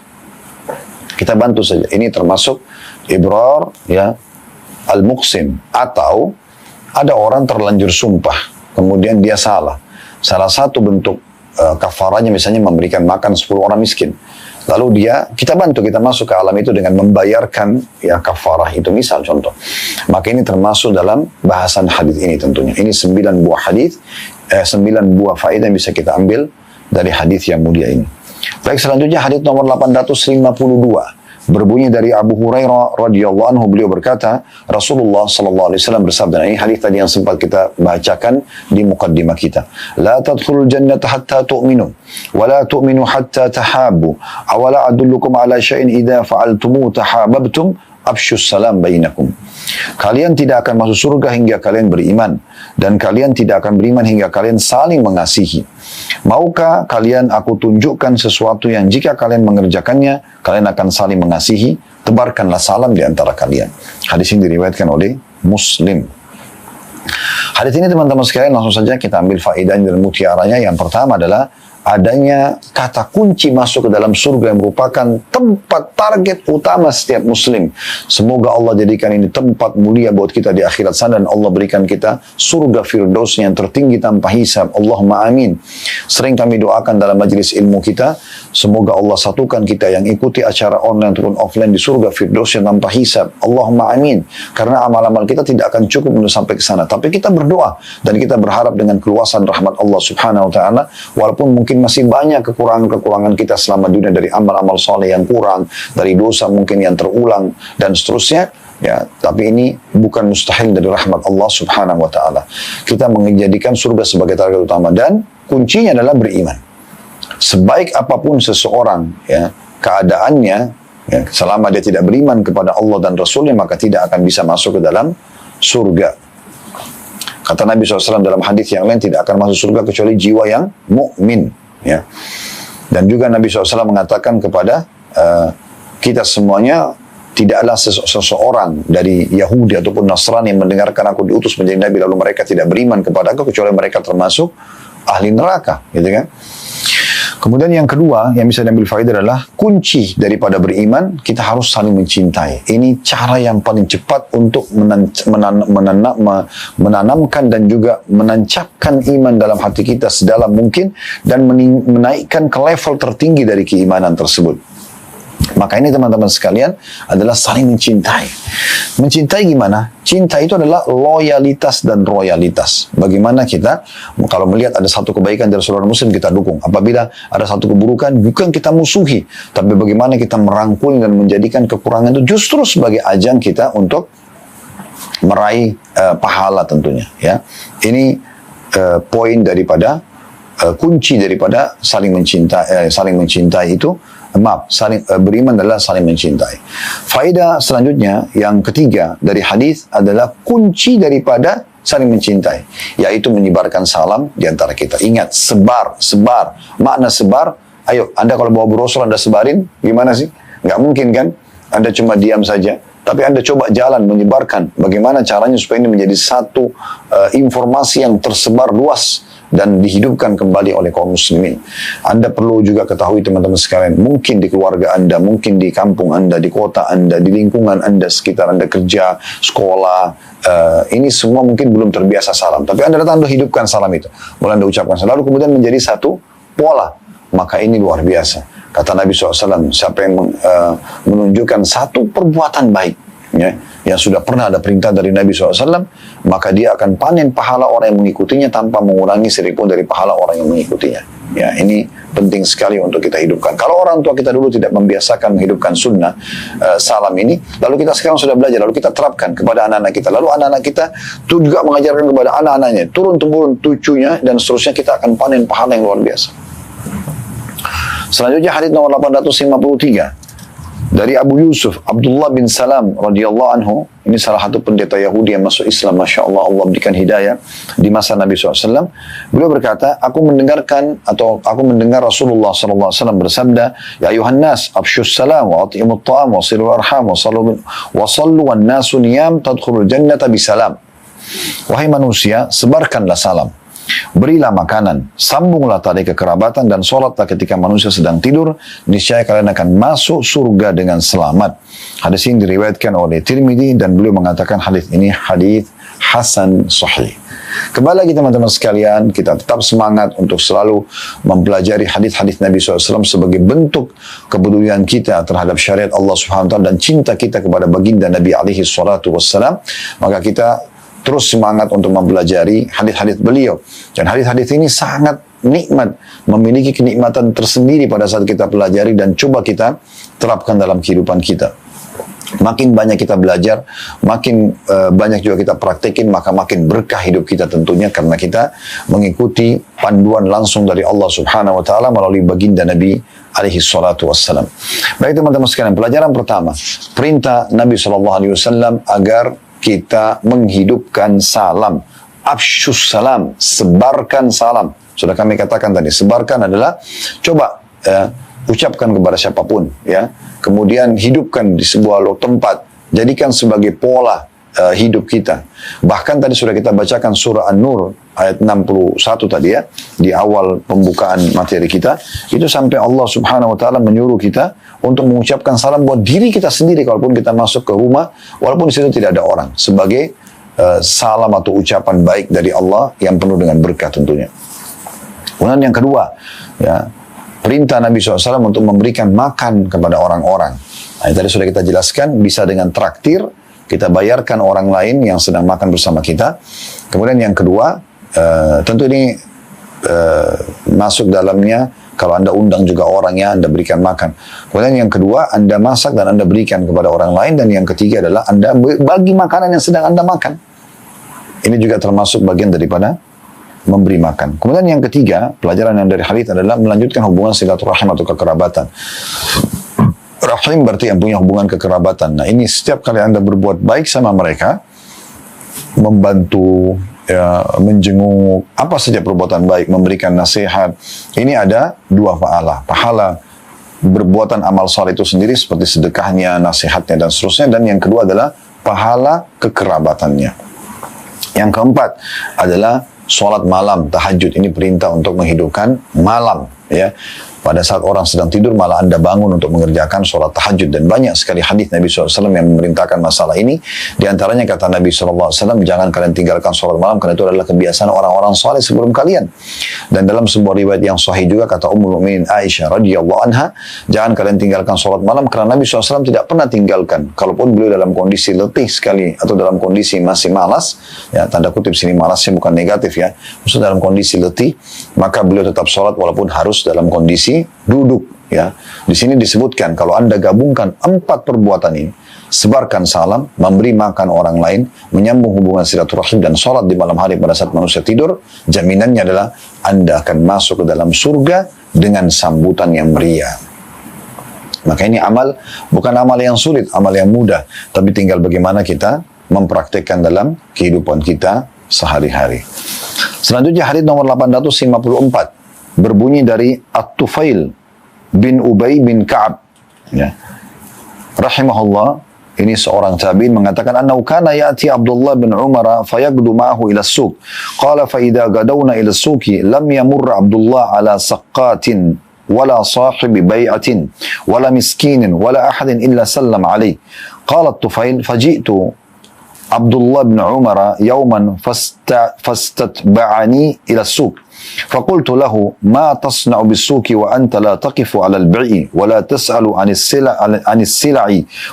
Kita bantu saja. Ini termasuk ibrar, ya, al-muqsim. Atau ada orang terlanjur sumpah, kemudian dia salah. Salah satu bentuk kafaranya misalnya memberikan makan 10 orang miskin. Lalu kita bantu, kita masuk ke alam itu dengan membayarkan ya kafarah itu, misal contoh. Maka ini termasuk dalam bahasan hadis ini tentunya. Ini 9 buah hadis, 9 buah faedah yang bisa kita ambil dari hadis yang mulia ini. Baik, selanjutnya hadis nomor 852. Berbunyi dari Abu Hurairah radhiyallahu anhu, beliau berkata, Rasulullah sallallahu alaihi wasallam bersabda, ini hadis tadi yang sempat kita bacakan di muqaddimah kita. La tadkhulul jannata hatta tu'minu wa la tu'minu hatta tahabbu. Awala adullukum ala syai'in idza fa'altumu tahabbtum afshus salam bainakum. Kalian tidak akan masuk surga hingga kalian beriman, dan kalian tidak akan beriman hingga kalian saling mengasihi. Maukah kalian aku tunjukkan sesuatu yang jika kalian mengerjakannya, kalian akan saling mengasihi? Tebarkanlah salam di antara kalian. Hadis ini diriwayatkan oleh Muslim. Hadis ini teman-teman sekalian, langsung saja kita ambil faedah dan mutiaranya. Yang pertama adalah adanya kata kunci masuk ke dalam surga yang merupakan tempat target utama setiap muslim. Semoga Allah jadikan ini tempat mulia buat kita di akhirat sana, dan Allah berikan kita surga Firdaus yang tertinggi tanpa hisab. Allahumma amin. Sering kami doakan dalam majelis ilmu kita, semoga Allah satukan kita yang ikuti acara online turun offline di surga Firdaus yang tanpa hisab. Allahumma amin. Karena amal-amal kita tidak akan cukup untuk sampai ke sana, tapi kita berdoa dan kita berharap dengan keluasan rahmat Allah Subhanahu wa taala, walaupun mungkin masih banyak kekurangan-kekurangan kita selama dunia dari amal-amal soleh yang kurang, dari dosa mungkin yang terulang dan seterusnya, ya, tapi ini bukan mustahil dari rahmat Allah Subhanahu wa taala. Kita menjadikan surga sebagai target utama, dan kuncinya adalah beriman. Sebaik apapun seseorang, ya, keadaannya, ya, selama dia tidak beriman kepada Allah dan Rasulnya, maka tidak akan bisa masuk ke dalam surga. Kata Nabi SAW dalam hadis yang lain, tidak akan masuk surga kecuali jiwa yang mukmin. Ya. Dan juga Nabi SAW mengatakan kepada kita semuanya, tidaklah seseorang dari Yahudi ataupun Nasrani yang mendengarkan aku diutus menjadi Nabi lalu mereka tidak beriman kepada aku, kecuali mereka termasuk ahli neraka, gitu kan. Kemudian yang kedua yang bisa diambil faedah adalah kunci daripada beriman, kita harus saling mencintai. Ini cara yang paling cepat untuk menanamkan dan juga menancapkan iman dalam hati kita sedalam mungkin, dan menaikkan ke level tertinggi dari keimanan tersebut. Maka ini teman-teman sekalian adalah saling mencintai. Mencintai gimana? Cinta itu adalah loyalitas dan royalitas. Bagaimana kita, kalau melihat ada satu kebaikan dari saudara muslim, kita dukung. Apabila ada satu keburukan, bukan kita musuhi, tapi bagaimana kita merangkul dan menjadikan kekurangan itu justru sebagai ajang kita untuk meraih pahala tentunya. Ya, ini poin daripada kunci daripada saling mencintai itu. Beriman adalah saling mencintai. Faedah selanjutnya yang ketiga dari hadis adalah kunci daripada saling mencintai, yaitu menyebarkan salam di antara kita. Ingat, sebar. Makna sebar, ayo Anda kalau bawa brosur Anda sebarin, gimana sih? Nggak mungkin kan? Anda cuma diam saja. Tapi Anda coba jalan menyebarkan. Bagaimana caranya supaya ini menjadi satu informasi yang tersebar luas dan dihidupkan kembali oleh kaum muslimin. Anda perlu juga ketahui teman-teman sekalian, mungkin di keluarga Anda, mungkin di kampung Anda, di kota Anda, di lingkungan Anda, sekitar Anda kerja, sekolah, ini semua mungkin belum terbiasa salam. Tapi Anda datang, Anda hidupkan salam itu. Mulai Anda ucapkan salam, lalu kemudian menjadi satu pola. Maka ini luar biasa. Kata Nabi SAW, siapa yang menunjukkan satu perbuatan baik, ya, yang sudah pernah ada perintah dari Nabi SAW, maka dia akan panen pahala orang yang mengikutinya tanpa mengurangi sedikitpun dari pahala orang yang mengikutinya. Ya, ini penting sekali untuk kita hidupkan. Kalau orang tua kita dulu tidak membiasakan menghidupkan sunnah salam ini, lalu kita sekarang sudah belajar, lalu kita terapkan kepada anak-anak kita, lalu anak-anak kita itu juga mengajarkan kepada anak-anaknya, turun-temurun cucunya, dan seterusnya, kita akan panen pahala yang luar biasa. Selanjutnya hadits nomor 853. Dari Abu Yusuf, Abdullah bin Salam radhiyallahu anhu, ini salah satu pendeta Yahudi yang masuk Islam, Masya Allah, Allah berikan hidayah di masa Nabi SAW. Beliau berkata, aku mendengar Rasulullah SAW bersabda, Ya ayuhan nas, afshus salam, wa at'imut ta'am, wa silul arham, wa sallu wan nasu niyam, tadkhulul jannata bisalam. Wahai manusia, sebarkanlah salam, berilah makanan, sambunglah tali kekerabatan, dan sholatlah ketika manusia sedang tidur, niscaya kalian akan masuk surga dengan selamat. Hadis ini diriwayatkan oleh Tirmidzi, dan beliau mengatakan hadis ini hadis hasan sahih. Kembali lagi teman-teman sekalian, kita tetap semangat untuk selalu mempelajari hadis-hadis Nabi SAW sebagai bentuk kepedulian kita terhadap syariat Allah Subhanahu wa taala dan cinta kita kepada baginda Nabi alaihi salatu wassalam. Maka kita terus semangat untuk mempelajari hadis-hadis beliau. Dan hadis-hadis ini sangat nikmat, memiliki kenikmatan tersendiri pada saat kita pelajari dan coba kita terapkan dalam kehidupan kita. Makin banyak kita belajar, makin banyak juga kita praktekin, maka makin berkah hidup kita tentunya, karena kita mengikuti panduan langsung dari Allah Subhanahu wa taala melalui baginda Nabi alaihi salatu wassalam. Baik teman-teman sekalian, pelajaran pertama, perintah Nabi SAW agar kita menghidupkan salam. Afshus salam, sebarkan salam. Sudah kami katakan tadi, sebarkan adalah coba ucapkan kepada siapapun, ya. Kemudian hidupkan di sebuah tempat, jadikan sebagai pola, hidup kita. Bahkan tadi sudah kita bacakan surah An-Nur ayat 61 tadi ya, di awal pembukaan materi kita, itu sampai Allah Subhanahu wa taala menyuruh kita untuk mengucapkan salam buat diri kita sendiri kalaupun kita masuk ke rumah walaupun di situ tidak ada orang, sebagai salam atau ucapan baik dari Allah yang penuh dengan berkah tentunya. Kemudian yang kedua, ya, perintah Nabi SAW untuk memberikan makan kepada orang-orang. Nah, tadi sudah kita jelaskan, bisa dengan traktir, kita bayarkan orang lain yang sedang makan bersama kita. Kemudian yang kedua, tentu ini masuk dalamnya, kalau Anda undang juga orangnya, Anda berikan makan. Kemudian yang kedua, Anda masak dan Anda berikan kepada orang lain. Dan yang ketiga adalah Anda bagi makanan yang sedang Anda makan. Ini juga termasuk bagian daripada memberi makan. Kemudian yang ketiga, pelajaran yang dari hadits adalah melanjutkan hubungan silaturahim atau kekerabatan. Rahim berarti yang punya hubungan kekerabatan. Nah, ini setiap kali Anda berbuat baik sama mereka, membantu, ya, menjenguk, apa saja perbuatan baik, memberikan nasihat, ini ada dua pahala. Pahala berbuatan amal saleh itu sendiri seperti sedekahnya, nasihatnya dan seterusnya. Dan yang kedua adalah pahala kekerabatannya. Yang keempat adalah sholat malam, tahajud. Ini perintah untuk menghidupkan malam, ya. Pada saat orang sedang tidur, malah Anda bangun untuk mengerjakan sholat tahajud. Dan banyak sekali hadis Nabi SAW yang memerintahkan masalah ini. Di antaranya kata Nabi SAW, jangan kalian tinggalkan sholat malam, karena itu adalah kebiasaan orang-orang saleh sebelum kalian. Dan dalam sebuah riwayat yang sahih juga, kata Ummul Mukminin Aisyah radhiyallahu anha, jangan kalian tinggalkan sholat malam, karena Nabi SAW tidak pernah tinggalkan. Kalaupun beliau dalam kondisi letih sekali, atau dalam kondisi masih malas, ya, tanda kutip sini malasnya bukan negatif ya, maksudnya dalam kondisi letih, maka beliau tetap sholat walaupun harus dalam kondisi duduk, ya. Di sini disebutkan kalau Anda gabungkan 4 perbuatan ini, sebarkan salam, memberi makan orang lain, menyambung hubungan silaturahim dan sholat di malam hari pada saat manusia tidur, jaminannya adalah Anda akan masuk ke dalam surga dengan sambutan yang meriah. Maka ini amal, bukan amal yang sulit, amal yang mudah, tapi tinggal bagaimana kita mempraktekkan dalam kehidupan kita sehari-hari. Selanjutnya hadits nomor 854 berbunyi dari At-Tufail bin Ubay bin Ka'ab, ya, rahimahullah. Ini seorang tabi'in mengatakan, annahu kana ya'ti Abdullah bin Umar fayagdu ma'ahu ila as-suq. Qala fa idza gadawna ila as-suqi lam yamur Abdullah ala saqqatin wala sahibi bai'atin wala miskinin wala ahadin illa sallam alayhi. Qala At-Tufail faji'tu Abdullah bin Umar yawman fastatba'ani ila as-suq. فقلت له ما تصنع بالسوق وأنت لا تقف على البيع ولا تسأل عن السلع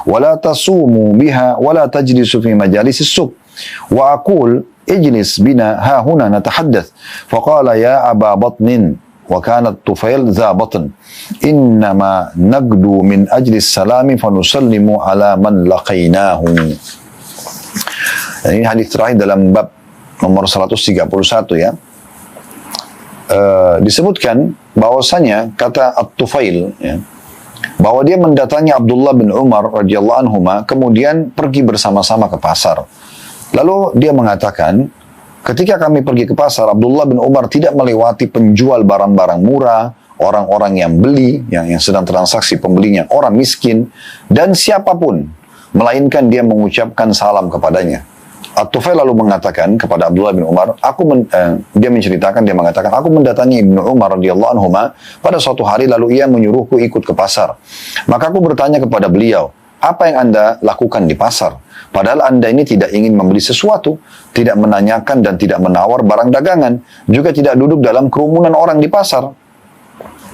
ولا تصوم بها ولا تجلس في مجالس السوق وأقول اجلس بنا ها هنا نتحدث فقال يا أبا بطن وكانت طفيل ذا بطن إنما نقدو من أجل السلام فنسلم على من لقيناه. Ini hadis terakhir dalam bab nomor 131 ya. Disebutkan bahwasanya kata At-Tufail, ya, bahwa dia mendatangi Abdullah bin Umar radhiyallahu anhuma, kemudian pergi bersama-sama ke pasar. Lalu dia mengatakan, ketika kami pergi ke pasar, Abdullah bin Umar tidak melewati penjual barang-barang murah, orang-orang yang beli, yang sedang transaksi pembelinya, orang miskin, dan siapapun, melainkan dia mengucapkan salam kepadanya. At-Tufail lalu mengatakan kepada Abdullah bin Umar, dia mengatakan, aku mendatangi Ibnu Umar radhiyallahu anhuma pada suatu hari, lalu ia menyuruhku ikut ke pasar. Maka aku bertanya kepada beliau, apa yang Anda lakukan di pasar? Padahal Anda ini tidak ingin membeli sesuatu, tidak menanyakan dan tidak menawar barang dagangan, juga tidak duduk dalam kerumunan orang di pasar.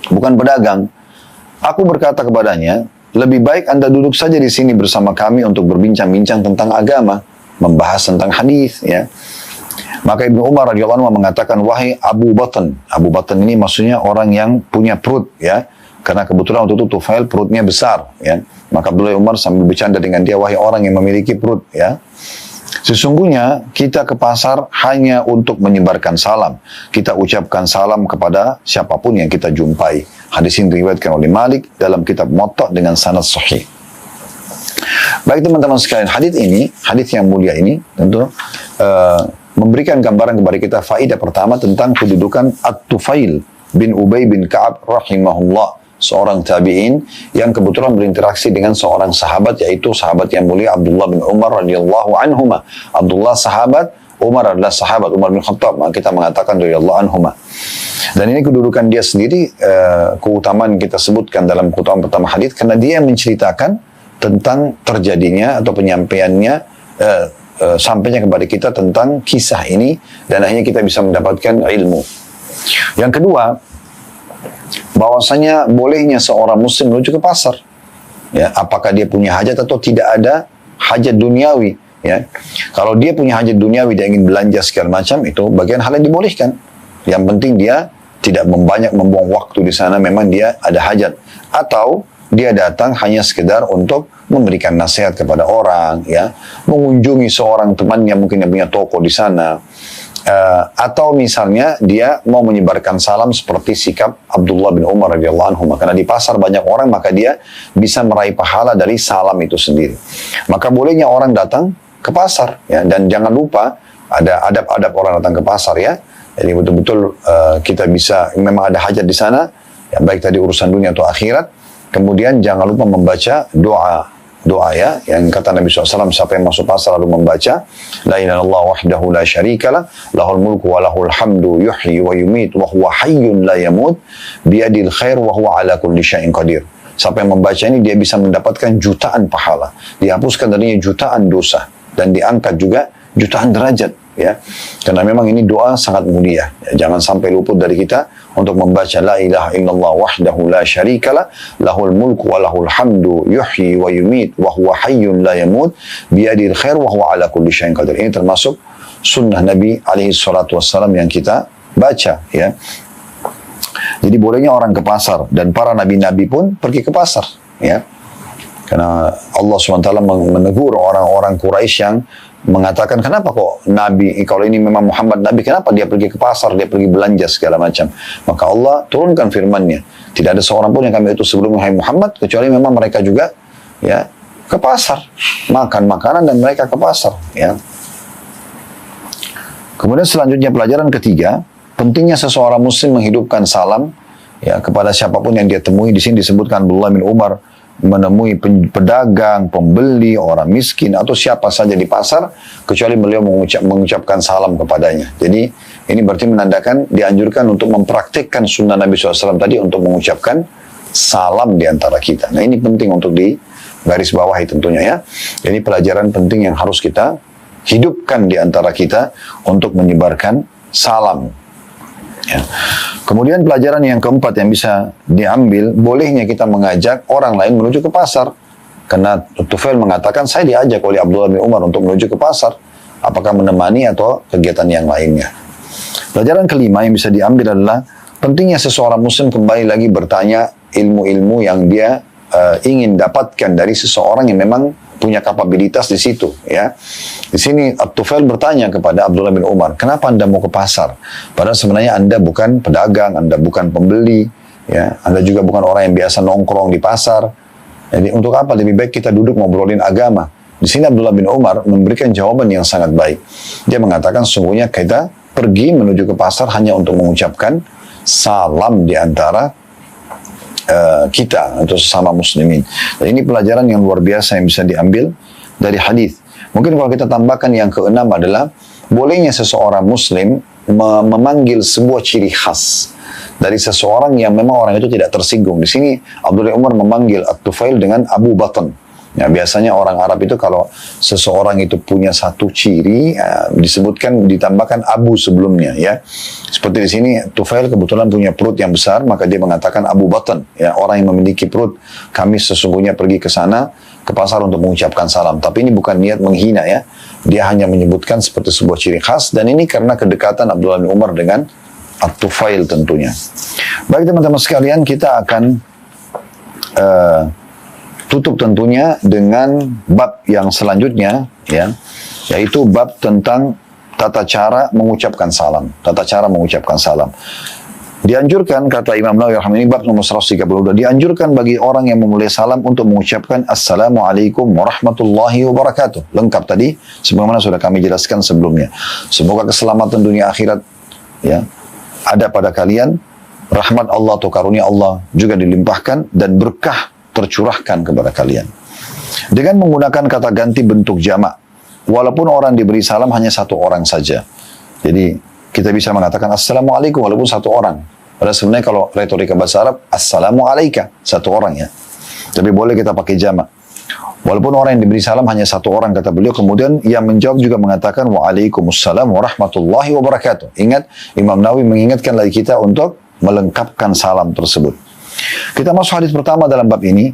Bukan pedagang. Aku berkata kepadanya, lebih baik Anda duduk saja di sini bersama kami untuk berbincang-bincang tentang agama, membahas tentang hadis, ya. Maka Ibnu Umar radhiyallahu anhu mengatakan, wahai Abu Batan. Abu Batan ini maksudnya orang yang punya perut, ya. Karena kebetulan waktu itu Tufail perutnya besar, ya. Maka Abdullah Umar sambil bercanda dengan dia, wahai orang yang memiliki perut, ya. Sesungguhnya kita ke pasar hanya untuk menyebarkan salam. Kita ucapkan salam kepada siapapun yang kita jumpai. Hadis ini diriwayatkan oleh Malik dalam kitab Muwatta dengan sanad sahih. Baik teman-teman sekalian, hadis yang mulia ini tentu memberikan gambaran kepada kita faedah pertama tentang kedudukan At-Tufail bin Ubay bin Ka'ab rahimahullah, seorang tabi'in yang kebetulan berinteraksi dengan seorang sahabat, yaitu sahabat yang mulia Abdullah bin Umar radhiyallahu anhuma. Abdullah sahabat, Umar adalah sahabat, Umar bin Khattab, maka kita mengatakan radhiyallahu anhuma. Dan ini kedudukan dia sendiri, keutamaan kita sebutkan dalam keutamaan pertama hadis, karena dia menceritakan tentang terjadinya atau penyampaiannya, sampainya kepada kita tentang kisah ini, dan akhirnya kita bisa mendapatkan ilmu. Yang kedua, bahwasanya bolehnya seorang muslim menuju ke pasar. Ya, apakah dia punya hajat atau tidak ada hajat duniawi. Ya. Kalau dia punya hajat duniawi, dia ingin belanja segala macam, itu bagian hal yang dibolehkan. Yang penting dia tidak membuang waktu di sana, memang dia ada hajat. Atau dia datang hanya sekedar untuk memberikan nasihat kepada orang, ya, mengunjungi seorang temannya mungkin yang punya toko di sana, atau misalnya dia mau menyebarkan salam seperti sikap Abdullah bin Umar radhiyallahu anhu. Karena di pasar banyak orang, maka dia bisa meraih pahala dari salam itu sendiri. Maka bolehnya orang datang ke pasar, ya, dan jangan lupa ada adab-adab orang datang ke pasar, ya. Jadi betul-betul kita bisa, memang ada hajat di sana, ya, baik tadi urusan dunia atau akhirat. Kemudian jangan lupa membaca doa, ya, yang kata Nabi SAW, siapa yang masuk pasar lalu membaca la ilaha illallah wahdahu la syarikalah lahul mulku wa lahul hamdu yuhyi wa yumit wa huwa hayyun la yamut biyadil khair wa huwa ala kulli syai'in qadir. Siapa yang membaca ini, dia bisa mendapatkan jutaan pahala, dihapuskan darinya jutaan dosa, dan diangkat juga jutaan derajat, ya. Karena memang ini doa sangat mulia, ya. Jangan sampai luput dari kita untuk membaca la ilaha illallah wahdahu la syarikalah lahul mulku wa lahul hamdu yuhyi wa yumit wa huwa hayyun la yamut biyadil khair wa huwa ala kulli syai'in qadir. Ini termasuk sunnah Nabi alaihi salatu wassalam yang kita baca, ya. Jadi bolehnya orang ke pasar, dan para nabi-nabi pun pergi ke pasar, ya. Karena Allah SWT menegur orang-orang Quraisy yang mengatakan, kenapa kok Nabi, kalau ini memang Muhammad Nabi, kenapa dia pergi ke pasar, dia pergi belanja segala macam. Maka Allah turunkan firman-Nya, tidak ada seorang pun yang kami utus sebelum Muhammad, kecuali memang mereka juga, ya, ke pasar, makan makanan dan mereka ke pasar, ya. Kemudian selanjutnya pelajaran ketiga, pentingnya seseorang muslim menghidupkan salam, ya, kepada siapapun yang dia temui. Di sini disebutkan Abdullah bin Umar menemui pedagang, pembeli, orang miskin, atau siapa saja di pasar, kecuali beliau mengucapkan salam kepadanya. Jadi ini berarti menandakan dianjurkan untuk mempraktikkan sunnah Nabi SAW tadi, untuk mengucapkan salam di antara kita. Nah, ini penting untuk di garis bawahi tentunya, ya. Ini pelajaran penting yang harus kita hidupkan di antara kita untuk menyebarkan salam. Ya. Kemudian pelajaran yang keempat yang bisa diambil, bolehnya kita mengajak orang lain menuju ke pasar. Karena Tufail mengatakan, saya diajak oleh Abdullah bin Umar untuk menuju ke pasar. Apakah menemani atau kegiatan yang lainnya. Pelajaran kelima yang bisa diambil adalah pentingnya seseorang muslim kembali lagi bertanya ilmu-ilmu yang dia ingin dapatkan dari seseorang yang memang punya kapabilitas di situ, ya. Di sini Tufail bertanya kepada Abdullah bin Umar, kenapa Anda mau ke pasar? Padahal sebenarnya Anda bukan pedagang, Anda bukan pembeli, ya. Anda juga bukan orang yang biasa nongkrong di pasar. Jadi untuk apa? Lebih baik kita duduk ngobrolin agama. Di sini Abdullah bin Umar memberikan jawaban yang sangat baik. Dia mengatakan, sungguhnya kita pergi menuju ke pasar hanya untuk mengucapkan salam di antara kita atau sesama muslimin. Dan ini pelajaran yang luar biasa yang bisa diambil dari hadis. Mungkin kalau kita tambahkan yang keenam adalah bolehnya seseorang muslim memanggil sebuah ciri khas dari seseorang yang memang orang itu tidak tersinggung. Di sini Abdullah Umar memanggil At-Tufail dengan Abu Batan. Ya, biasanya orang Arab itu kalau seseorang itu punya satu ciri, disebutkan, ditambahkan Abu sebelumnya, ya. Seperti di sini Tufail kebetulan punya perut yang besar, maka dia mengatakan Abu Batan, ya, orang yang memiliki perut. Kami sesungguhnya pergi ke sana, ke pasar untuk mengucapkan salam. Tapi ini bukan niat menghina, ya. Dia hanya menyebutkan seperti sebuah ciri khas, dan ini karena kedekatan Abdullah bin Umar dengan At-Tufail tentunya. Baik teman-teman sekalian, kita akan tutup tentunya dengan bab yang selanjutnya, ya, yaitu bab tentang tata cara mengucapkan salam. Tata cara mengucapkan salam. Dianjurkan, kata Imam Nawawi rahimahullah, ini bab nomor 132, dianjurkan bagi orang yang memulai salam untuk mengucapkan Assalamualaikum warahmatullahi wabarakatuh. Lengkap tadi, sebagaimana sudah kami jelaskan sebelumnya. Semoga keselamatan dunia akhirat, ya, ada pada kalian. rahmat Allah atau karunia Allah juga dilimpahkan dan berkah tercurahkan kepada kalian. Dengan menggunakan kata ganti bentuk jamak, walaupun orang diberi salam hanya satu orang saja. Jadi kita bisa mengatakan Assalamualaikum walaupun satu orang. Padahal sebenarnya kalau retorika bahasa Arab, Assalamualaika, satu orang ya. Tapi boleh kita pakai jamak. Walaupun orang yang diberi salam hanya satu orang, kata beliau, kemudian yang menjawab juga mengatakan Waalaikumsalam warahmatullahi wabarakatuh. Ingat, Imam Nawawi mengingatkan lagi kita untuk melengkapkan salam tersebut. Kita masuk hadis pertama dalam bab ini,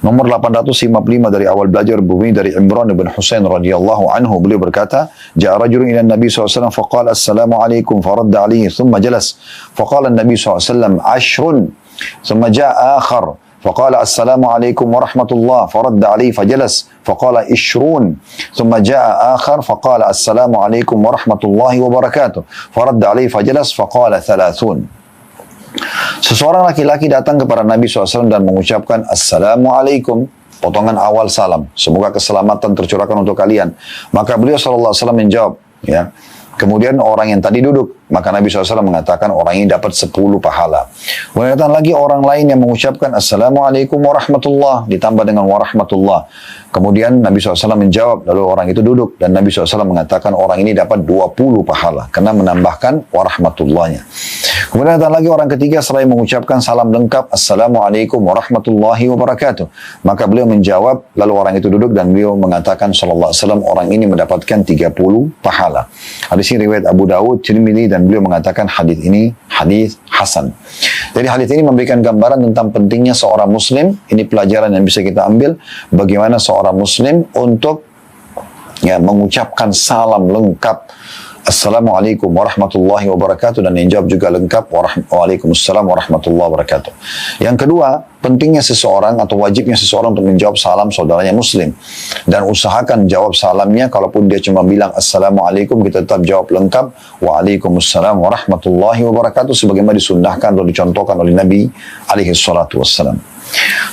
nomor 855 dari awal belajar, berbunyi dari Imran bin Husain radhiyallahu anhu. Beliau berkata, Ja'a rajulun ila Nabi SAW faqala assalamu alaikum faradda alaihi thumma jalas. Faqala Nabi SAW ashrun. Thumma ja'a akhar. Faqala assalamu alaikum warahmatullah faradda alaihi fajalas. Faqala ishrun. Thumma ja'a akhar. Faqala assalamu alaikum warahmatullahi wabarakatuh. Faradda alaihi fajalas. Faqala thalathun. Seseorang laki-laki datang kepada Nabi SAW dan mengucapkan Assalamualaikum, potongan awal salam, semoga keselamatan tercurahkan untuk kalian. Maka beliau SAW menjawab, ya. Kemudian orang yang tadi duduk, maka Nabi SAW mengatakan orang ini dapat 10 pahala. Kemudian datang lagi orang lain yang mengucapkan Assalamualaikum warahmatullah, ditambah dengan warahmatullah. Kemudian Nabi SAW menjawab, lalu orang itu duduk, dan Nabi SAW mengatakan orang ini dapat 20 pahala, karena menambahkan warahmatullahnya. Kemudian datang lagi orang ketiga seraya mengucapkan salam lengkap Assalamualaikum warahmatullahi wabarakatuh. Maka beliau menjawab, lalu orang itu duduk dan beliau mengatakan sallallahu alaihi wasallam orang ini mendapatkan 30 pahala. Hadis ini riwayat Abu Dawud, Tirmidzi, dan beliau mengatakan hadis ini hadis hasan. Jadi hadis ini memberikan gambaran tentang pentingnya seorang muslim. Ini pelajaran yang bisa kita ambil bagaimana seorang muslim untuk mengucapkan salam lengkap Assalamualaikum warahmatullahi wabarakatuh, dan yang jawab juga lengkap Waalaikumsalam warahmatullahi wabarakatuh. Yang kedua, pentingnya seseorang atau wajibnya seseorang untuk menjawab salam saudaranya muslim, dan usahakan jawab salamnya kalaupun dia cuma bilang Assalamualaikum, kita tetap jawab lengkap Waalaikumsalam warahmatullahi wabarakatuh sebagaimana disunnahkan atau dicontohkan oleh Nabi alaihi salatu wassalam.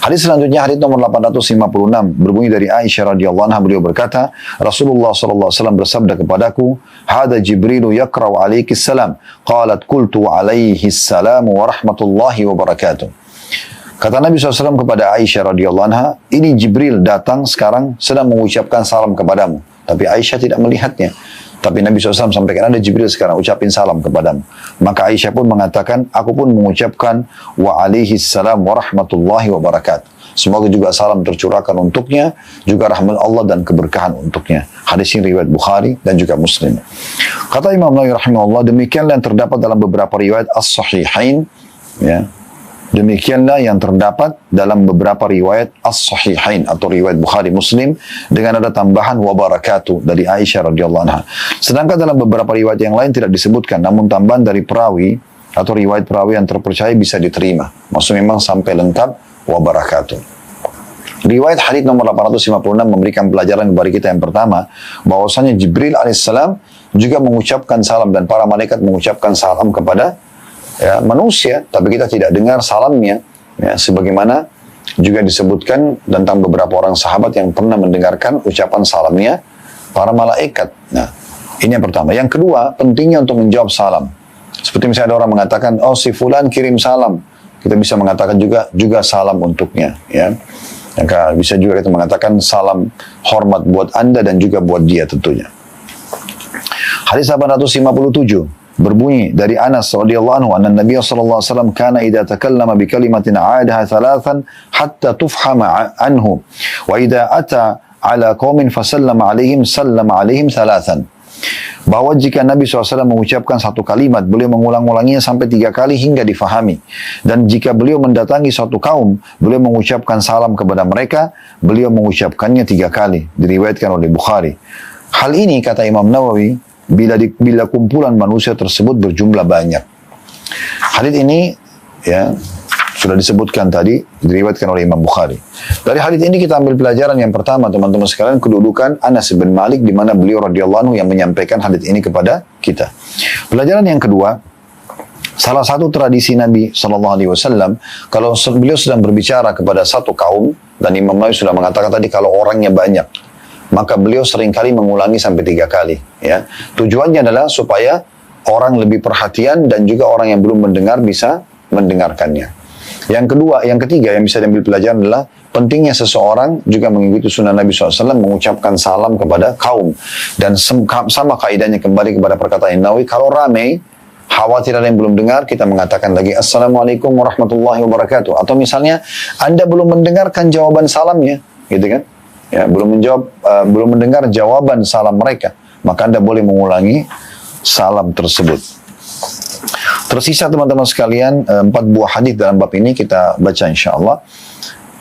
Hadis selanjutnya, hadis nomor 856, berbunyi dari Aisyah radhiyallahu anha, beliau berkata, Rasulullah sallallahu alaihi wasallam bersabda kepadaku, "Hada Jibril yaqra'u 'alaiki salam." Qalat qultu 'alaihi salam wa rahmatullahi wa barakatuh. Kata Nabi SAW kepada Aisyah radhiyallahu anha, ini Jibril datang sekarang sedang mengucapkan salam kepadamu. Tapi Aisyah tidak melihatnya. Tapi Nabi SAW sampaikan, ada Jibril sekarang ucapin salam kepadamu. Maka Aisyah pun mengatakan, aku pun mengucapkan wa alaihi salam wa rahmatullahi wa barakatuh. Semoga juga salam tercurahkan untuknya, juga rahmat Allah dan keberkahan untuknya. Hadis ini riwayat Bukhari dan juga Muslim. Kata Imam Nawawi rahimahullah, demikianlah yang terdapat dalam beberapa riwayat as-sahihain, ya. Demikianlah yang terdapat dalam beberapa riwayat as-sahihain atau riwayat Bukhari Muslim dengan ada tambahan wa barakatuh dari Aisyah radhiyallahu anha. Sedangkan dalam beberapa riwayat yang lain tidak disebutkan, namun tambahan dari perawi atau riwayat perawi yang terpercaya bisa diterima. Maksudnya memang sampai lengkap wa barakatuh. Riwayat hadis nomor 856 memberikan pelajaran kepada kita yang pertama, bahwasanya Jibril alaihissalam juga mengucapkan salam dan para malaikat mengucapkan salam kepada manusia, tapi kita tidak dengar salamnya, ya, sebagaimana juga disebutkan tentang beberapa orang sahabat yang pernah mendengarkan ucapan salamnya para malaikat. Nah, ini yang pertama. Yang kedua, pentingnya untuk menjawab salam. Seperti misalnya ada orang mengatakan, oh si fulan kirim salam, kita bisa mengatakan juga salam untuknya, ya. Maka bisa juga kita mengatakan salam hormat buat Anda dan juga buat dia tentunya. Hadis 857 berbunyi dari Anas radhiyallahu anhu, anna Nabi sallallahu alaihi wasallam kana idza takallama bi kalimatin 'aadaha thalathan hatta tufhama anhu wa idza ata ala qaumin fasallama alaihim sallama alaihim thalathan. Bahwa jika Nabi SAW mengucapkan satu kalimat, beliau mengulang-ulanginya sampai 3 kali hingga difahami. Dan jika beliau mendatangi suatu kaum, beliau mengucapkan salam kepada mereka, beliau mengucapkannya 3 kali. Diriwayatkan oleh Bukhari. Hal ini, kata Imam Nawawi, bila kumpulan manusia tersebut berjumlah banyak. Hadis ini ya sudah disebutkan tadi, diriwayatkan oleh Imam Bukhari. Dari hadis ini kita ambil pelajaran yang pertama, teman-teman sekalian, kedudukan Anas bin Malik di mana beliau radhiyallahu anhu yang menyampaikan hadis ini kepada kita. Pelajaran yang kedua, salah satu tradisi Nabi SAW, kalau beliau sedang berbicara kepada satu kaum, dan Imam Nawawi sudah mengatakan tadi kalau orangnya banyak, maka beliau seringkali mengulangi sampai 3 kali. Ya. Tujuannya adalah supaya orang lebih perhatian dan juga orang yang belum mendengar bisa mendengarkannya. Yang ketiga yang bisa diambil pelajaran adalah pentingnya seseorang juga mengikuti sunnah Nabi SAW mengucapkan salam kepada kaum. Dan sama kaidahnya kembali kepada perkataan Nawawi, kalau ramai, khawatir ada yang belum dengar, kita mengatakan lagi Assalamualaikum warahmatullahi wabarakatuh. Atau misalnya Anda belum mendengarkan jawaban salamnya, gitu kan? Ya, belum mendengar jawaban salam mereka, maka Anda boleh mengulangi salam tersebut. Tersisa teman-teman sekalian 4 buah hadis dalam bab ini, kita baca insyaAllah.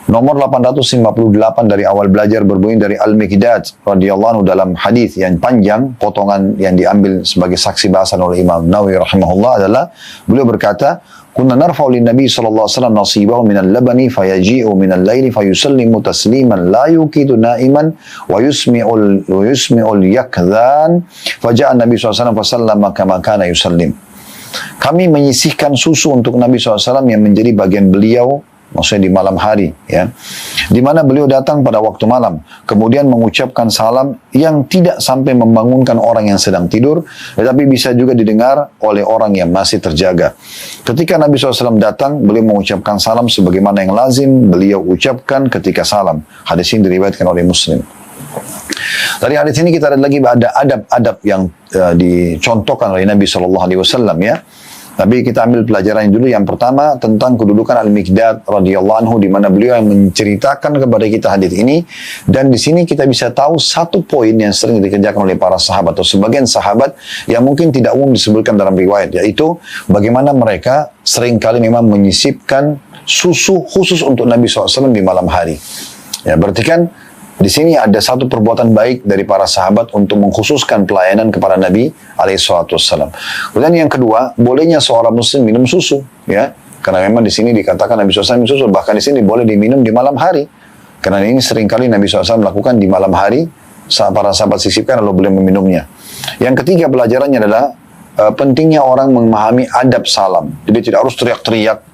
Nomor 858 dari awal belajar berbunyi dari Al-Miqdad radhiyallahu anhu dalam hadis yang panjang, potongan yang diambil sebagai saksi bahasan oleh Imam Nawawi rahimahullah adalah beliau berkata, "Kunna narfa'u lin-nabi sallallahu alaihi wasallam nasibahu minal labani fayaji'u minal laili fayusallimu tasliman la yuqitu na'iman wa yusmi'ul yakdhan faja'a an-nabi sallallahu alaihi wasallam fasallama kama kana yusallim." Kami menyisihkan susu untuk Nabi SAW yang menjadi bagian beliau, maksudnya di malam hari, ya, di mana beliau datang pada waktu malam, kemudian mengucapkan salam yang tidak sampai membangunkan orang yang sedang tidur, tetapi bisa juga didengar oleh orang yang masih terjaga. Ketika Nabi SAW datang, beliau mengucapkan salam sebagaimana yang lazim beliau ucapkan ketika salam. Hadis ini diriwayatkan oleh Muslim. Dari hadis ini kita lihat lagi ada adab-adab yang dicontohkan oleh Nabi SAW, ya. Tapi kita ambil pelajaran dulu. Yang pertama tentang kedudukan Al-Miqdad radhiyallahu anhu, di mana beliau yang menceritakan kepada kita hadis ini. Dan di sini kita bisa tahu satu poin yang sering dikerjakan oleh para sahabat atau sebagian sahabat yang mungkin tidak umum disebutkan dalam riwayat, yaitu bagaimana mereka seringkali memang menyisipkan susu khusus untuk Nabi SAW di malam hari. Ya, berarti kan di sini ada satu perbuatan baik dari para sahabat untuk mengkhususkan pelayanan kepada Nabi alaihissalam. Kemudian yang kedua, bolehnya seorang muslim minum susu, ya, karena memang di sini dikatakan Nabi SAW minum susu, bahkan di sini boleh diminum di malam hari, karena ini seringkali Nabi SAW melakukan di malam hari, saat para sahabat sisipkan lalu boleh meminumnya. Yang ketiga pelajarannya adalah pentingnya orang memahami adab salam, jadi tidak harus teriak-teriak.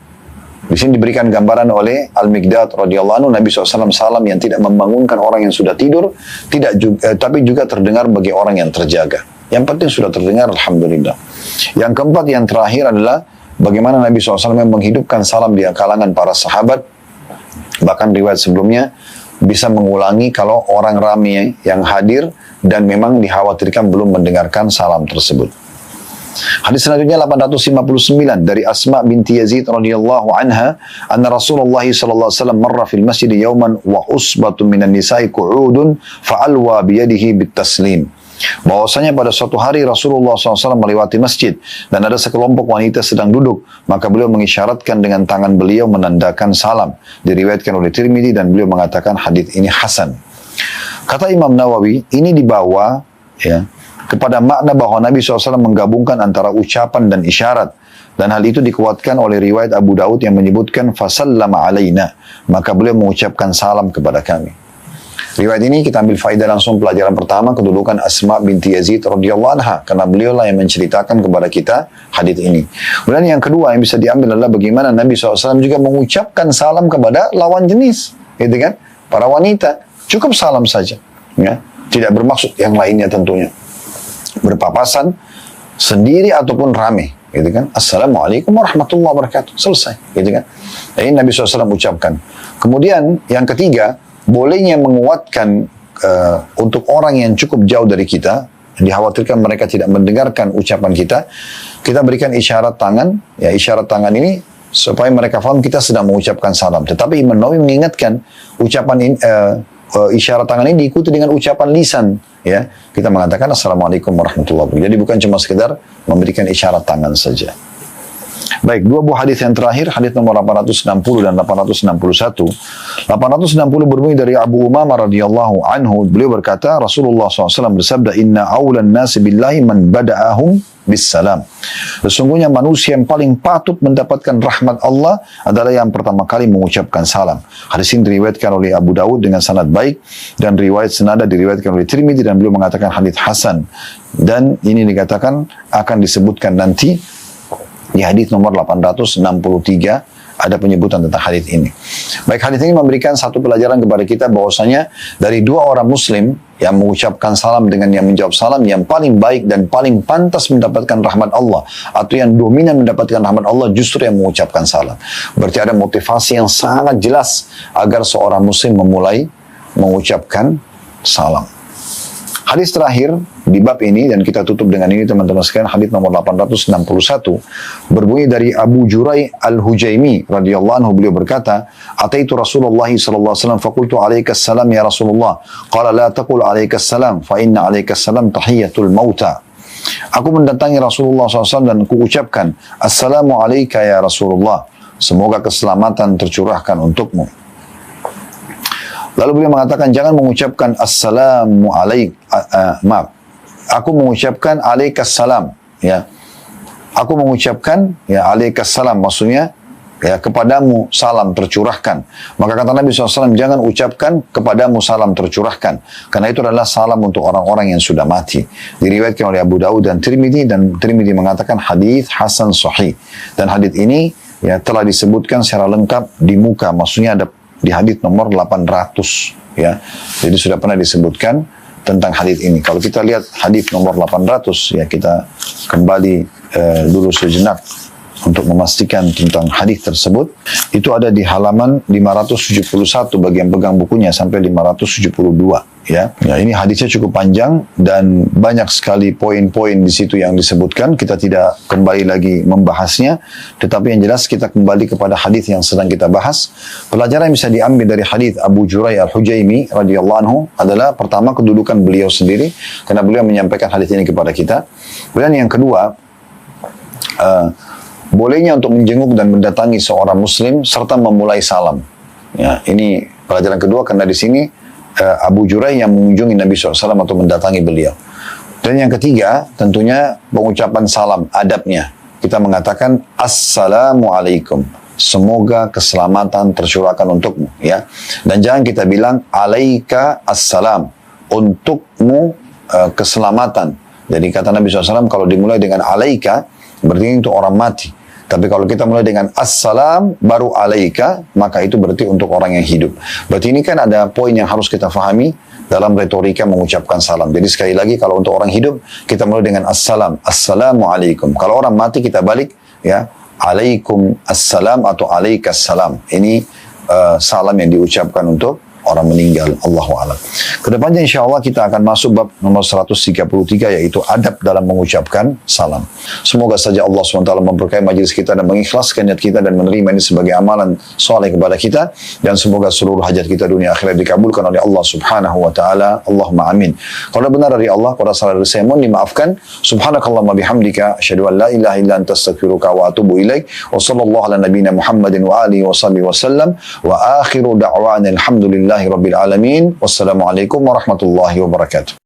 Di sini diberikan gambaran oleh Al-Miqdad radhiyallahu anhu, Nabi SAW salam yang tidak membangunkan orang yang sudah tidur, tapi juga terdengar bagi orang yang terjaga. Yang penting sudah terdengar, alhamdulillah. Yang keempat, yang terakhir adalah bagaimana Nabi SAW menghidupkan salam di kalangan para sahabat. Bahkan riwayat sebelumnya bisa mengulangi kalau orang ramai yang hadir dan memang dikhawatirkan belum mendengarkan salam tersebut. Hadis selanjutnya 859 dari Asma binti Yazid radhiyallahu anha, anna Rasulullah sallallahu alaihi wasallam marra fil masjid yawman wa usbatun minan nisa'i qu'udun fa'alwa bi yadihi bit taslim. Bahwasanya pada suatu hari Rasulullah SAW melewati masjid dan ada sekelompok wanita sedang duduk, maka beliau mengisyaratkan dengan tangan beliau menandakan salam. Diriwayatkan oleh Tirmidzi dan beliau mengatakan hadis ini hasan. Kata Imam Nawawi, ini dibawa, ya, kepada makna bahwa Nabi SAW menggabungkan antara ucapan dan isyarat. Dan hal itu dikuatkan oleh riwayat Abu Daud yang menyebutkan fasallama alaina, maka beliau mengucapkan salam kepada kami. Riwayat ini kita ambil faedah langsung. Pelajaran pertama, kedudukan Asma binti Yazid radhiyallahu anha, karena beliau lah yang menceritakan kepada kita hadis ini. Kemudian yang kedua yang bisa diambil adalah bagaimana Nabi SAW juga mengucapkan salam kepada lawan jenis, gitu kan? Para wanita, cukup salam saja, ya, tidak bermaksud yang lainnya tentunya. Berpapasan sendiri ataupun ramai, gitu kan? Assalamualaikum warahmatullahi wabarakatuh, selesai, gitu kan? Ini Nabi SAW ucapkan. Kemudian yang ketiga, bolehnya menguatkan untuk orang yang cukup jauh dari kita, dikhawatirkan mereka tidak mendengarkan ucapan kita, kita berikan isyarat tangan. Ya, isyarat tangan ini supaya mereka faham kita sedang mengucapkan salam. Tetapi Imam Nawawi mengingatkan ucapan ini, isyarat tangan ini diikuti dengan ucapan lisan. Ya, kita mengatakan Assalamualaikum warahmatullahi wabarakatuh. Jadi bukan cuma sekedar memberikan isyarat tangan saja. Baik, dua buah hadis yang terakhir, hadis nomor 860 dan 861. 860 berbunyi dari Abu Umamah radhiyallahu anhu, beliau berkata, Rasulullah SAW bersabda, Inna awlan nasi billahi man bada'ahum bissalam. Sesungguhnya manusia yang paling patut mendapatkan rahmat Allah adalah yang pertama kali mengucapkan salam. Hadis ini diriwayatkan oleh Abu Daud dengan sanad baik, dan riwayat senada diriwayatkan oleh Tirmidzi, dan beliau mengatakan hadis hasan. Dan ini dikatakan akan disebutkan nanti Di hadis nomor 863 ada penyebutan tentang hadis ini. Baik, hadis ini memberikan satu pelajaran kepada kita bahwasanya dari dua orang muslim yang mengucapkan salam dengan yang menjawab salam, yang paling baik dan paling pantas mendapatkan rahmat Allah atau yang dominan mendapatkan rahmat Allah justru yang mengucapkan salam. Berarti ada motivasi yang sangat jelas agar seorang muslim memulai mengucapkan salam. Hadis terakhir di bab ini, dan kita tutup dengan ini teman-teman sekalian, hadis nomor 861 berbunyi dari Abu Jurai Al-Hujaimi radhiyallahu anhu, beliau berkata, "Ataitu Rasulullah sallallahu alaihi wasallam faqultu alaikas salam ya Rasulullah." Qala la taqul alaikas salam fa inna alaikas salam tahiyatul mauta. Aku mendatangi Rasulullah SAW dan kuucapkan, "Assalamu alayka ya Rasulullah." Semoga keselamatan tercurahkan untukmu. Lalu beliau mengatakan, jangan mengucapkan assalamu alaik, maaf, aku mengucapkan alaikas salam, ya. Aku mengucapkan ya alaikas salam, maksudnya ya kepadamu salam tercurahkan. Maka kata Nabi SAW, jangan ucapkan kepadamu salam tercurahkan, karena itu adalah salam untuk orang-orang yang sudah mati. Diriwayatkan oleh Abu Daud dan Tirmidzi mengatakan hadis hasan sahih. Dan hadis ini ya telah disebutkan secara lengkap di muka, maksudnya ada di hadis nomor 800, ya. Jadi sudah pernah disebutkan tentang hadis ini. Kalau kita lihat hadis nomor 800, ya kita kembali dulu sejenak untuk memastikan tentang hadis tersebut. Itu ada di halaman 571 bagi yang pegang bukunya sampai 572. Ya, ini hadisnya cukup panjang dan banyak sekali poin-poin di situ yang disebutkan. Kita tidak kembali lagi membahasnya, tetapi yang jelas kita kembali kepada hadis yang sedang kita bahas. Pelajaran yang bisa diambil dari hadis Abu Jurai Al-Hujaimi radhiyallahu anhu adalah pertama kedudukan beliau sendiri, karena beliau menyampaikan hadis ini kepada kita. Kemudian yang kedua, bolehnya untuk menjenguk dan mendatangi seorang muslim serta memulai salam. Ya, ini pelajaran kedua, karena di sini Abu Jurai yang mengunjungi Nabi SAW atau mendatangi beliau. Dan yang ketiga, tentunya pengucapan salam, adabnya. Kita mengatakan Assalamualaikum, semoga keselamatan tercurahkan untukmu, ya. Dan jangan kita bilang alaika assalam, untukmu keselamatan. Jadi kata Nabi SAW, kalau dimulai dengan alaika, berarti itu orang mati. Tapi kalau kita mulai dengan assalam baru alaika, maka itu berarti untuk orang yang hidup. Berarti ini kan ada poin yang harus kita fahami dalam retorika mengucapkan salam. Jadi sekali lagi, kalau untuk orang hidup kita mulai dengan assalam, assalamualaikum. Kalau orang mati kita balik, ya, alaikum assalam atau alaikas salam. Ini salam yang diucapkan untuk orang meninggal. Allahu a'lam. Kedepannya insya Allah kita akan masuk bab nomor 133, yaitu adab dalam mengucapkan salam. Semoga saja Allah SWT memberkahi majelis kita dan mengikhlaskan niat kita dan menerima ini sebagai amalan soleh kepada kita, dan semoga seluruh hajat kita dunia akhirat dikabulkan oleh Allah Subhanahu wa taala. Allahumma amin. Kalau benar dari Allah, kalau salah dari saya mohon dimaafkan. Subhanakallahumma bihamdika asyhadu an la ilaha illa anta astaghfiruka wa atubu ilaik. Wa sallallahu ala nabiyyina Muhammadin wa alihi wa sahbihi wasallam. Wa akhiru da'wana alhamdulillah Rabbil alamin. Wassalamualaikum warahmatullahi wabarakatuh.